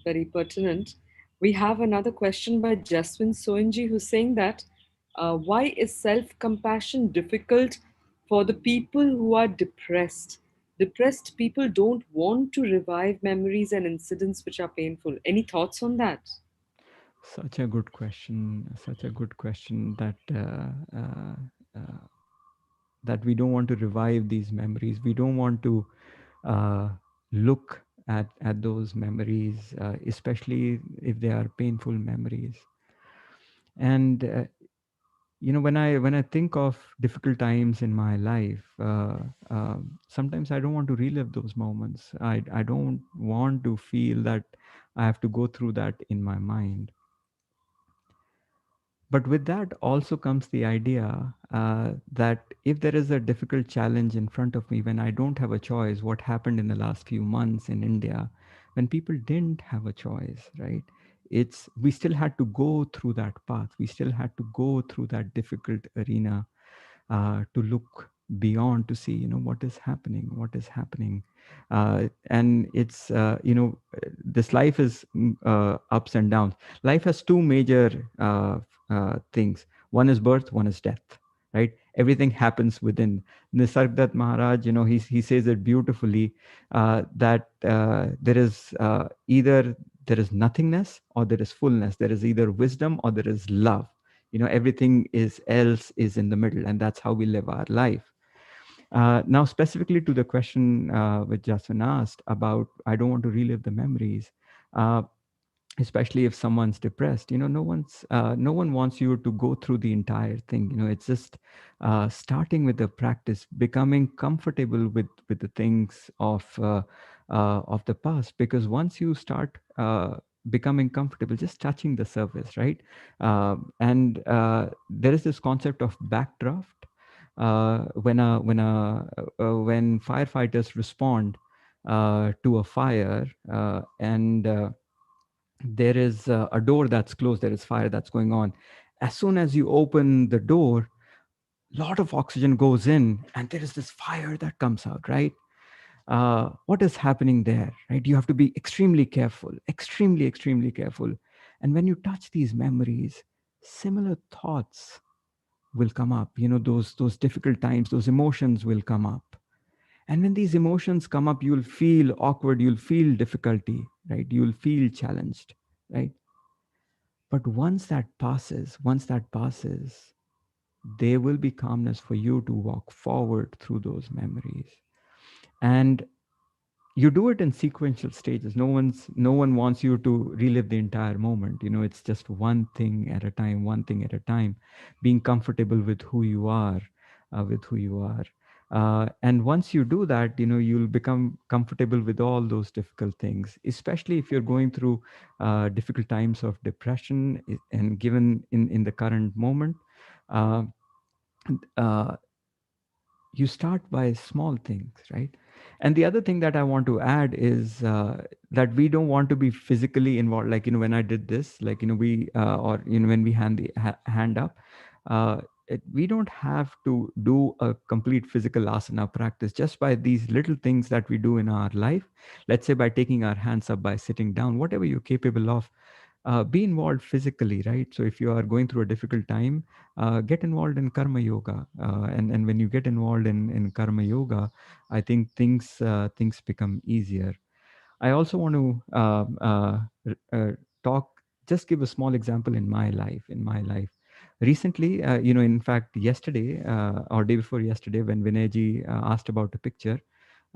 very pertinent. We have another question by Jaswin Soinji, who's saying that why is self compassion difficult for the people who are depressed? Depressed people don't want to revive memories and incidents which are painful. Any thoughts on that? Such a good question. Such a good question uh, that we don't want to revive these memories. We don't want to uh, look at those memories, especially if they are painful memories. And when I think of difficult times in my life, sometimes I don't want to relive those moments. I don't want to feel that I have to go through that in my mind. But with that also comes the idea that if there is a difficult challenge in front of me, when I don't have a choice, what happened in the last few months in India, when people didn't have a choice, right? We still had to go through that path. We still had to go through that difficult arena to look beyond, to see what is happening. And it's this life is ups and downs. Life has two major things. One is birth, one is death, right? Everything happens within. Nisargdat Maharaj, he says it beautifully, that there is nothingness or there is fullness. There is either wisdom or there is love. Everything is else is in the middle, and that's how we live our life. Now, specifically to the question which Jaswin asked about, I don't want to relive the memories, uh, especially if someone's depressed. No one wants you to go through the entire thing. It's just starting with the practice, becoming comfortable with the things of the past, because once you start becoming comfortable, just touching the surface, right? And there is this concept of backdraft. When firefighters respond to a fire, and there is a door that's closed, there is fire that's going on. As soon as you open the door, a lot of oxygen goes in, and there is this fire that comes out, right? What is happening there, right? You have to be extremely careful. And when you touch these memories, similar thoughts will come up. Those difficult times, those emotions will come up. And when these emotions come up, you'll feel awkward, you'll feel difficulty, right? You'll feel challenged. right? But once that passes, there will be calmness for you to walk forward through those memories. And you do it in sequential stages. No one wants you to relive the entire moment. It's just one thing at a time, one thing at a time, being comfortable with who you are, and once you do that, you'll become comfortable with all those difficult things, especially if you're going through difficult times of depression, and given in the current moment. uh, uh, you start by small things, right? And the other thing that I want to add is that we don't want to be physically involved, like when I did this, like we or when we hand up, uh, we don't have to do a complete physical asana practice. Just by these little things that we do in our life, let's say by taking our hands up, by sitting down, whatever you're capable of, be involved physically, right? So if you are going through a difficult time, get involved in karma yoga, and when you get involved in karma yoga, I think things become easier. I also want to talk, just give a small example in my life. Recently, in fact, yesterday, or day before yesterday, when Vinayji asked about a picture,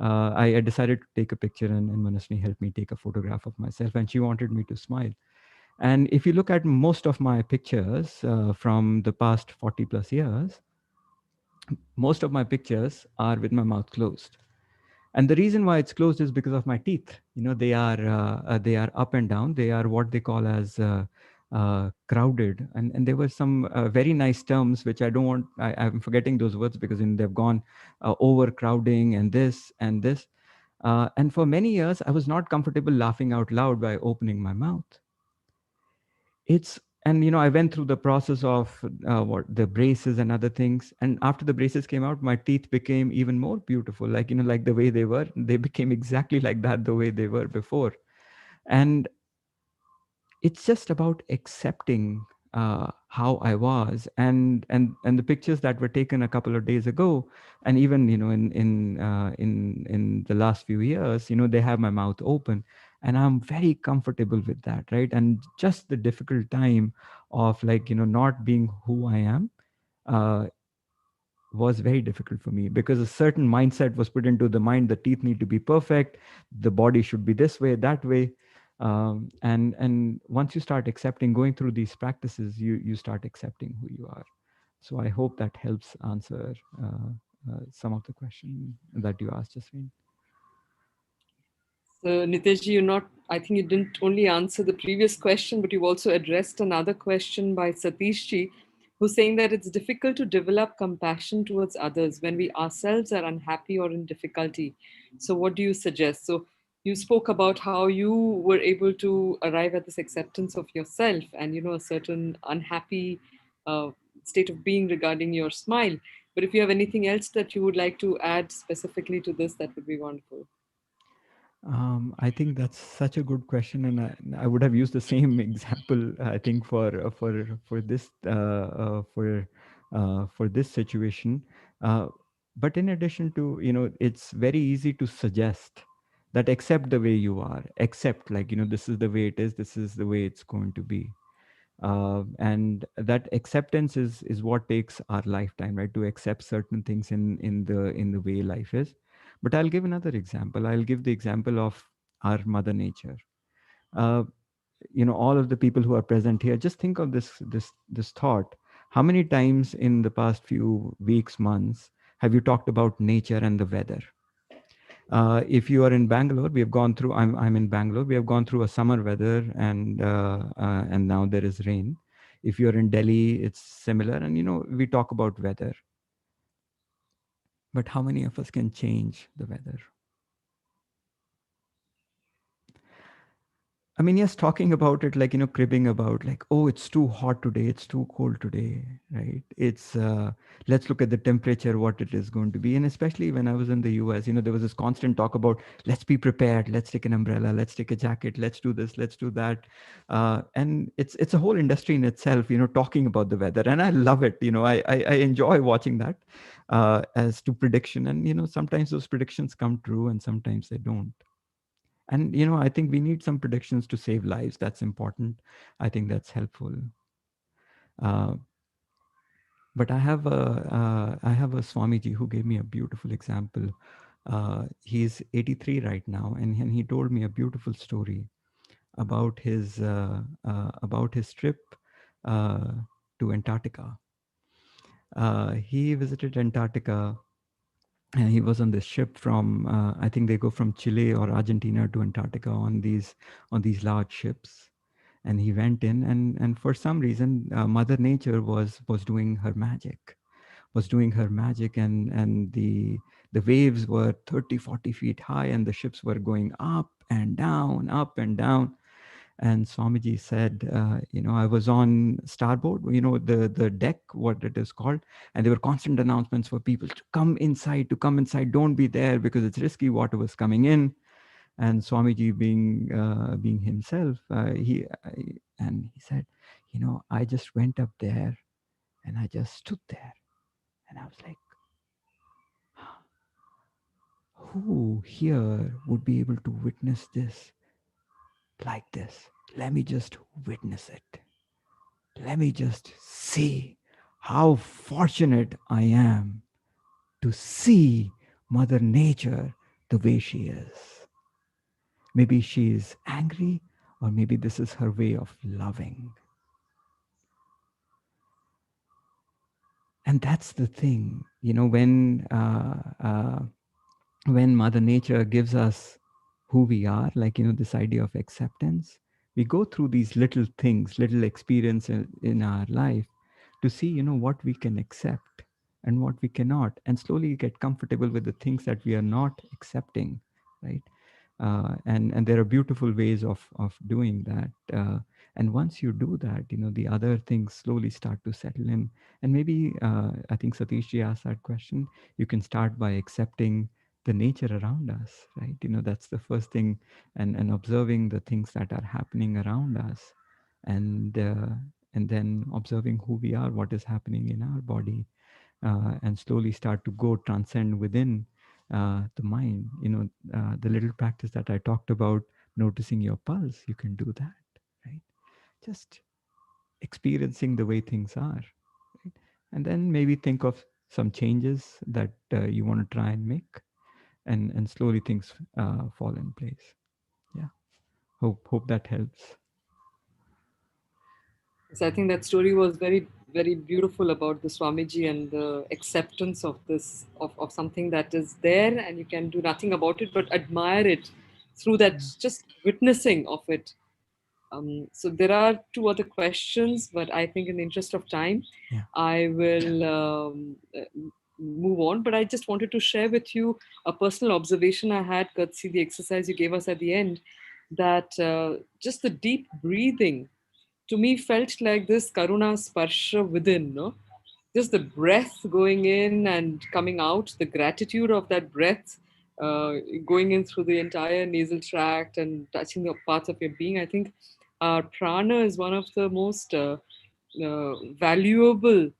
I decided to take a picture, and Manasni helped me take a photograph of myself, and she wanted me to smile. And if you look at most of my pictures from the past 40 plus years, most of my pictures are with my mouth closed. And the reason why it's closed is because of my teeth. They are up and down. They are what they call as crowded. And there were some very nice terms which I don't want. I'm forgetting those words because they've gone overcrowding and this and this. And for many years, I was not comfortable laughing out loud by opening my mouth. It's and I went through the process of what the braces and other things, and after the braces came out, my teeth became even more beautiful, like the way they became exactly like that, the way they were before. And it's just about accepting how I was, and the pictures that were taken a couple of days ago, and even in the last few years, they have my mouth open, and I'm very comfortable with that, right? And just the difficult time of not being who I am uh, was very difficult for me, because a certain mindset was put into the mind: the teeth need to be perfect, the body should be this way, that way. And once you start accepting, going through these practices, you start accepting who you are. So I hope that helps answer some of the question that you asked, Jasween. So, Nitesh, you not, I think you didn't only answer the previous question, but you've also addressed another question by Satishji, who's saying that it's difficult to develop compassion towards others when we ourselves are unhappy or in difficulty. So, what do you suggest? So, you spoke about how you were able to arrive at this acceptance of yourself and, a certain unhappy uh, state of being regarding your smile. But if you have anything else that you would like to add specifically to this, that would be wonderful. I think that's such a good question, and I would have used the same example. I think for this situation. Uh, but in addition to, it's very easy to suggest that accept the way you are, accept, this is the way it is, this is the way it's going to be. And that acceptance is what takes our lifetime, right? To accept certain things in the way life is. But I'll give another example. I'll give the example of our mother nature. uh, all of the people who are present here, just think of this thought: how many times in the past few weeks, months, have you talked about nature and the weather? If you are in Bangalore, we have gone through. I'm in Bangalore. We have gone through a summer weather, and now there is rain. If you're in Delhi, it's similar. And we talk about weather, but how many of us can change the weather? I mean, yes, talking about it, cribbing about, like, oh, it's too hot today, it's too cold today, right? Let's look at the temperature, what it is going to be. And especially when I was in the US, there was this constant talk about, let's be prepared, let's take an umbrella, let's take a jacket, let's do this, let's do that. And it's a whole industry in itself, talking about the weather. And I love it. I enjoy watching that as to prediction. And, sometimes those predictions come true and sometimes they don't. And I think we need some predictions to save lives. That's important. I think that's helpful. uh, but I have a Swamiji who gave me a beautiful example. He's 83 right now, and he told me a beautiful story about his trip uh, to Antarctica. He visited Antarctica, and he was on this ship from, I think they go from Chile or Argentina to Antarctica on these large ships. And he went in, and for some reason, Mother Nature was doing her magic, and the waves were 30, 40 feet high, and the ships were going up and down, up and down. And Swamiji said, I was on starboard, the deck, what it is called, and there were constant announcements for people to come inside, don't be there because it's risky. Water was coming in, and Swamiji, being himself, and he said, I just went up there and I just stood there, and I was like, who here would be able to witness this like this? Let me just witness it. Let me just see how fortunate I am to see Mother Nature the way she is. Maybe she is angry, or maybe this is her way of loving. And that's the thing, when Mother Nature gives us who we are, like, this idea of acceptance, we go through these little things, little experiences in our life to see, what we can accept and what we cannot, and slowly get comfortable with the things that we are not accepting, right? And there are beautiful ways of doing that. And once you do that, the other things slowly start to settle in. And maybe, I think Satish ji asked that question. You can start by accepting the nature around us, right? That's the first thing. And observing the things that are happening around us, and then observing who we are, what is happening in our body, and slowly start to go transcend within the mind. The little practice that I talked about, noticing your pulse, you can do that, right? Just experiencing the way things are, right? And then maybe think of some changes that you want to try and make, and slowly things fall in place. Yeah, hope that helps. So I think that story was very, very beautiful about the Swamiji and the acceptance of this, of something that is there and you can do nothing about it but admire it through that, Yeah, just witnessing of it. So there are two other questions, but I think in the interest of time, yeah, I will move on. But I just wanted to share with you a personal observation I had, courtesy the exercise you gave us at the end, that just the deep breathing to me felt like this Karuna-Sparsha within, no? Just the breath going in and coming out, the gratitude of that breath going in through the entire nasal tract and touching the parts of your being. I think our prana is one of the most valuable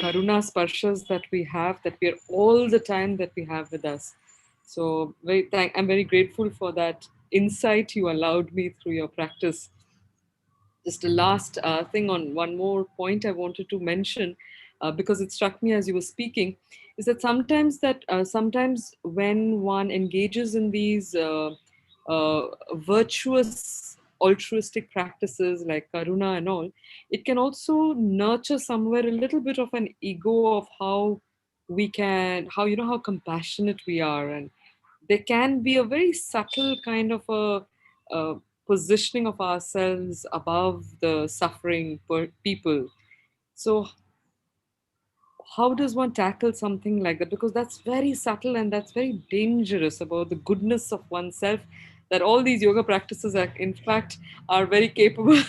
Karuna Sparshas that we have, that we are all the time that we have with us. So I'm very grateful for that insight you allowed me through your practice. Just a last thing on one more point I wanted to mention, because it struck me as you were speaking, is that sometimes when one engages in these virtuous altruistic practices like karuna and all, it can also nurture somewhere a little bit of an ego of how we can, how how compassionate we are, and there can be a very subtle kind of a positioning of ourselves above the suffering people. So, how does one tackle something like that? Because that's very subtle and that's very dangerous about the goodness of oneself. That all these yoga practices are, in fact, are very capable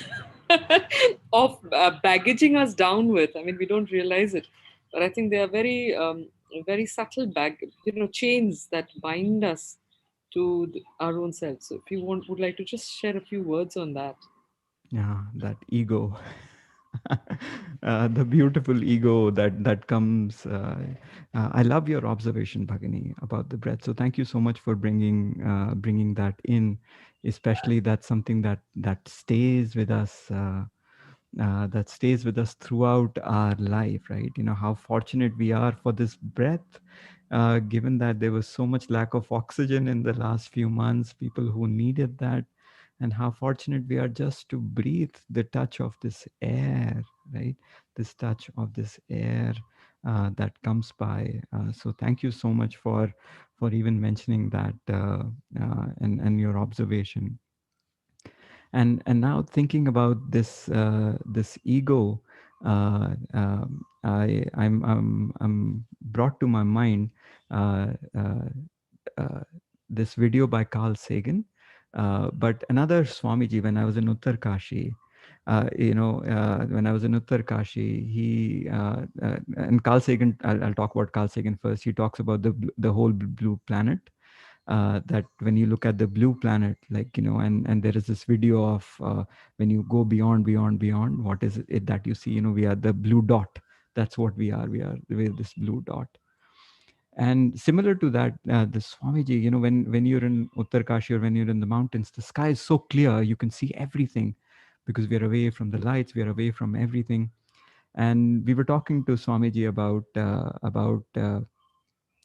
of baggaging us down with. I mean, we don't realize it, but I think they are very, very subtle chains that bind us to our own self. So, if you would like to just share a few words on that. yeah, that ego. The beautiful ego that comes. I love your observation, Bhagini, about the breath. So thank you so much for bringing that in. Especially that's something that stays with us. That stays with us throughout our life, right? You know how fortunate we are for this breath, given that there was so much lack of oxygen in the last few months, people who needed that, and how fortunate we are just to breathe the touch of this air, right? This touch of this air that comes by. So thank you so much for even mentioning that, and your observation. And now thinking about this ego, I'm brought to my mind uh, uh, uh, this video by Carl Sagan, but another Swamiji when I was in Uttarkashi. When I was in Uttarkashi, and Carl Sagan. I'll talk about Carl Sagan first. He talks about the whole blue planet, that when you look at the blue planet, like, and there is this video of, when you go beyond, what is it that you see? We are the blue dot. That's what we're this blue dot. And similar to that, the Swamiji, when you're in Uttarkashi or when you're in the mountains, the sky is so clear, you can see everything, because we are away from the lights, we are away from everything. And we were talking to Swamiji about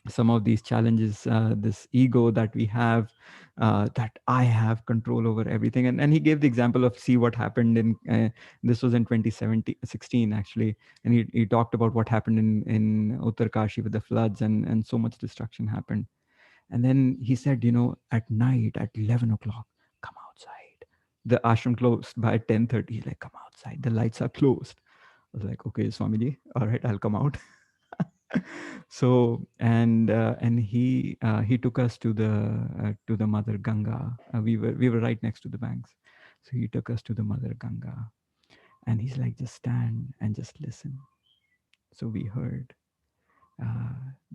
some of these challenges, this ego that we have, that I have control over everything. And he gave the example of, see what happened this was in 2016 actually. And he talked about what happened in Uttarkashi with the floods, and so much destruction happened. And then he said, at night at 11 o'clock, come outside. The ashram closed by 10:30. He's like, come outside. The lights are closed. I was like, okay, Swamiji, all right, I'll come out. So, and he took us to the Mother Ganga. We were right next to the banks, so he took us to the Mother Ganga, and he's like, just stand and just listen. So we heard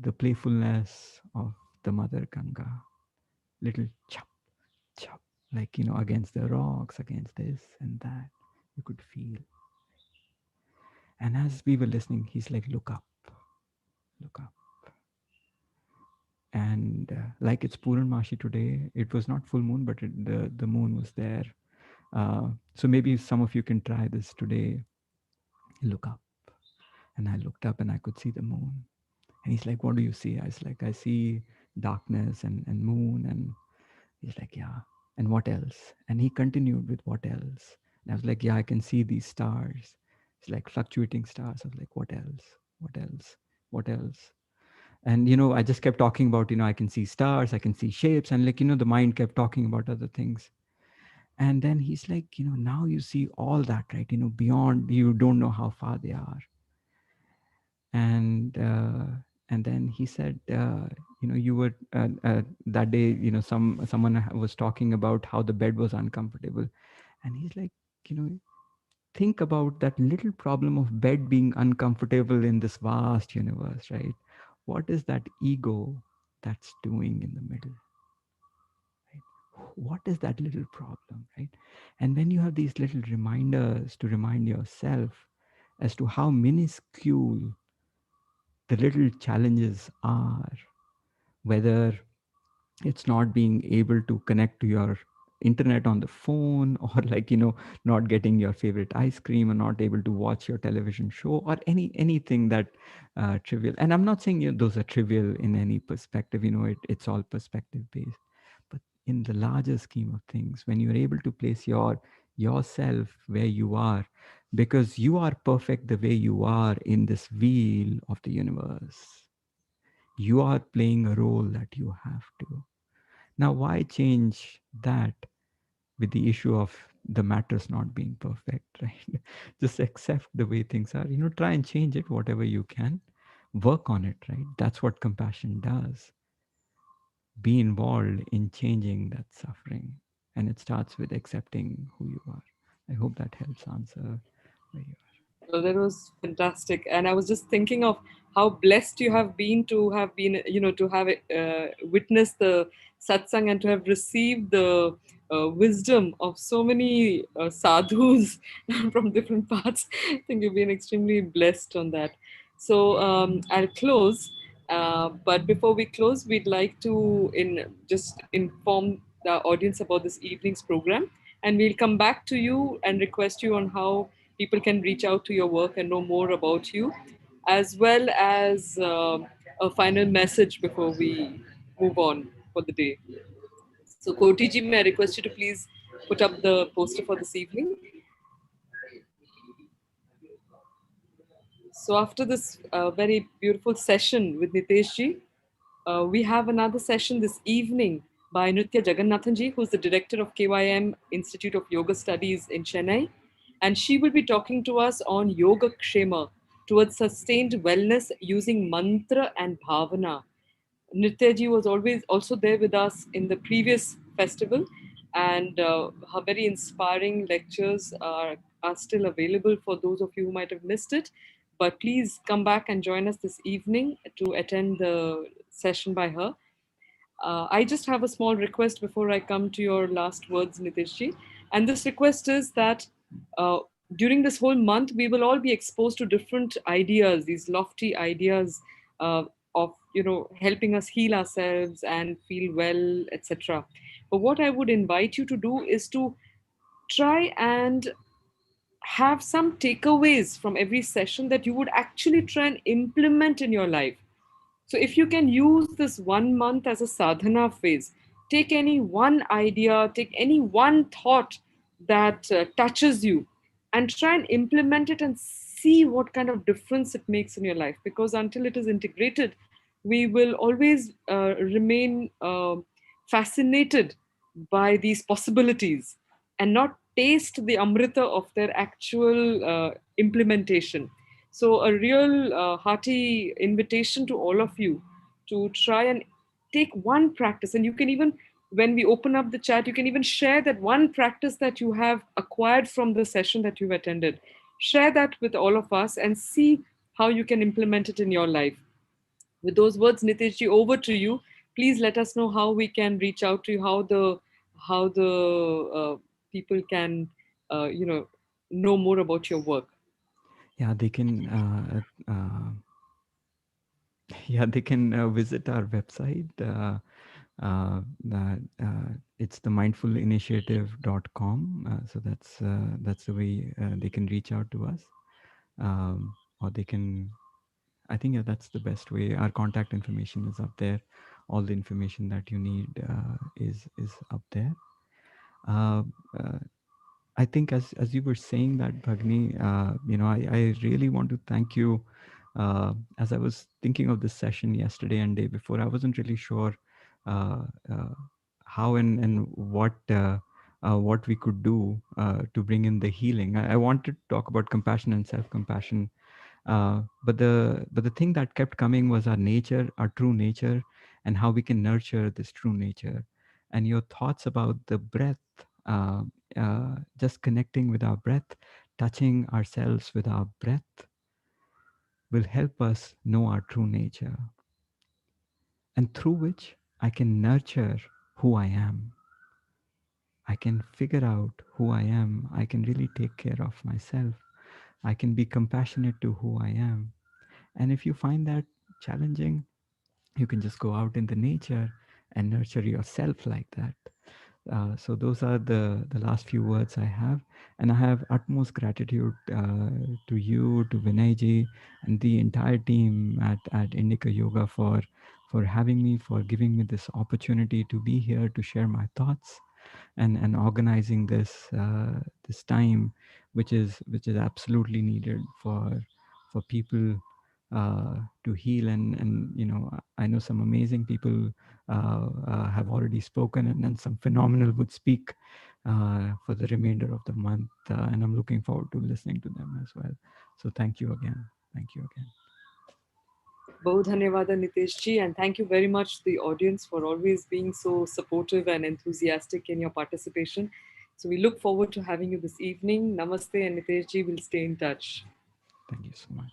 the playfulness of the Mother Ganga, little chop chop, like, against the rocks, against this and that. You could feel. And as we were listening, he's like, look up, look up. And like it's Purnamashi today, it was not full moon, but the moon was there. So maybe some of you can try this today. Look up. And I looked up and I could see the moon. And he's like, what do you see? I was like, I see darkness and moon. And he's like, yeah. And what else? And he continued with what else. And I was like, yeah, I can see these stars. It's like fluctuating stars. I was like, what else? What else? What else? And I just kept talking about, I can see stars, I can see shapes, and, like, the mind kept talking about other things. And then he's like, now you see all that, right? Beyond, you don't know how far they are. And then he said, you were that day, someone was talking about how the bed was uncomfortable. And he's like, you know think about that little problem of bed being uncomfortable in this vast universe, right? What is that ego that's doing in the middle, right? What is that little problem, right? And when you have these little reminders to remind yourself as to how minuscule the little challenges are, whether it's not being able to connect to your internet on the phone, or, like, not getting your favorite ice cream, or not able to watch your television show, or anything that trivial. And I'm not saying, those are trivial in any perspective. It's all perspective based. But in the larger scheme of things, when you're able to place yourself where you are, because you are perfect the way you are in this wheel of the universe, you are playing a role that you have to. Now, why change that with the issue of the matters not being perfect, right? Just accept the way things are. Try and change it, whatever you can. Work on it, right? That's what compassion does. Be involved in changing that suffering. And it starts with accepting who you are. I hope that helps answer where you are. Well, that was fantastic. And I was just thinking of how blessed you have been to have been, to have witnessed the satsang and to have received the wisdom of so many sadhus from different parts. I think you've been extremely blessed on that. So I'll close. But before we close, we'd like to just inform the audience about this evening's program, and we'll come back to you and request you on how people can reach out to your work and know more about you, as well as a final message before we move on for the day. So, Koti ji, may I request you to please put up the poster for this evening? So, after this very beautiful session with Nitesh ji, we have another session this evening by Nritya Jagannathan ji, who's the director of KYM Institute of Yoga Studies in Chennai. And she will be talking to us on Yoga Kshema towards sustained wellness using mantra and bhavana. Nityaji was always also there with us in the previous festival, and her very inspiring lectures are still available for those of you who might have missed it. But please come back and join us this evening to attend the session by her. I just have a small request before I come to your last words, Nitishji. And this request is that during this whole month, we will all be exposed to different ideas, these lofty ideas of helping us heal ourselves and feel well, etc. But what I would invite you to do is to try and have some takeaways from every session that you would actually try and implement in your life. So, if you can use this 1 month as a sadhana phase, take any one idea, take any one thought that touches you, and try and implement it and see what kind of difference it makes in your life. Because until it is integrated, we will always remain fascinated by these possibilities and not taste the amrita of their actual implementation. So, a real hearty invitation to all of you to try and take one practice. And you can even, when we open up the chat, you can even share that one practice that you have acquired from the session that you've attended. Share that with all of us and see how you can implement it in your life. With those words, Niteshji, over to you. Please let us know how we can reach out to you, how the people can, know more about your work. Yeah, they can. Yeah, they can visit our website. That It's the mindfulinitiative.com. So that's the way they can reach out to us, or they can. I think, yeah, that's the best way. Our contact information is up there. All the information that you need is up there. Uh, uh, I think, as you were saying that, Bhagni, I really want to thank you. As I was thinking of this session yesterday and day before, I wasn't really sure uh, uh, how and what we could do to bring in the healing. I wanted to talk about compassion and self-compassion, but the thing that kept coming was our nature, our true nature, and how we can nurture this true nature. And your thoughts about the breath, uh, just connecting with our breath, touching ourselves with our breath, will help us know our true nature, and through which I can nurture who I am. I can figure out who I am. I can really take care of myself. I can be compassionate to who I am. And if you find that challenging, you can just go out in the nature and nurture yourself like that. So those are the last few words I have, and I have utmost gratitude to you, to Vinayji, and the entire team at Indica Yoga for having me, for giving me this opportunity to be here to share my thoughts, and organizing this time, which is absolutely needed for people to heal. And I know some amazing people have already spoken, and some phenomenal would speak for the remainder of the month, and I'm looking forward to listening to them as well. So thank you again. Thank you again. Bahut dhanyawad Nitesh ji, and thank you very much to the audience for always being so supportive and enthusiastic in your participation. So we look forward to having you this evening. Namaste, and Nitesh ji will stay in touch. Thank you so much.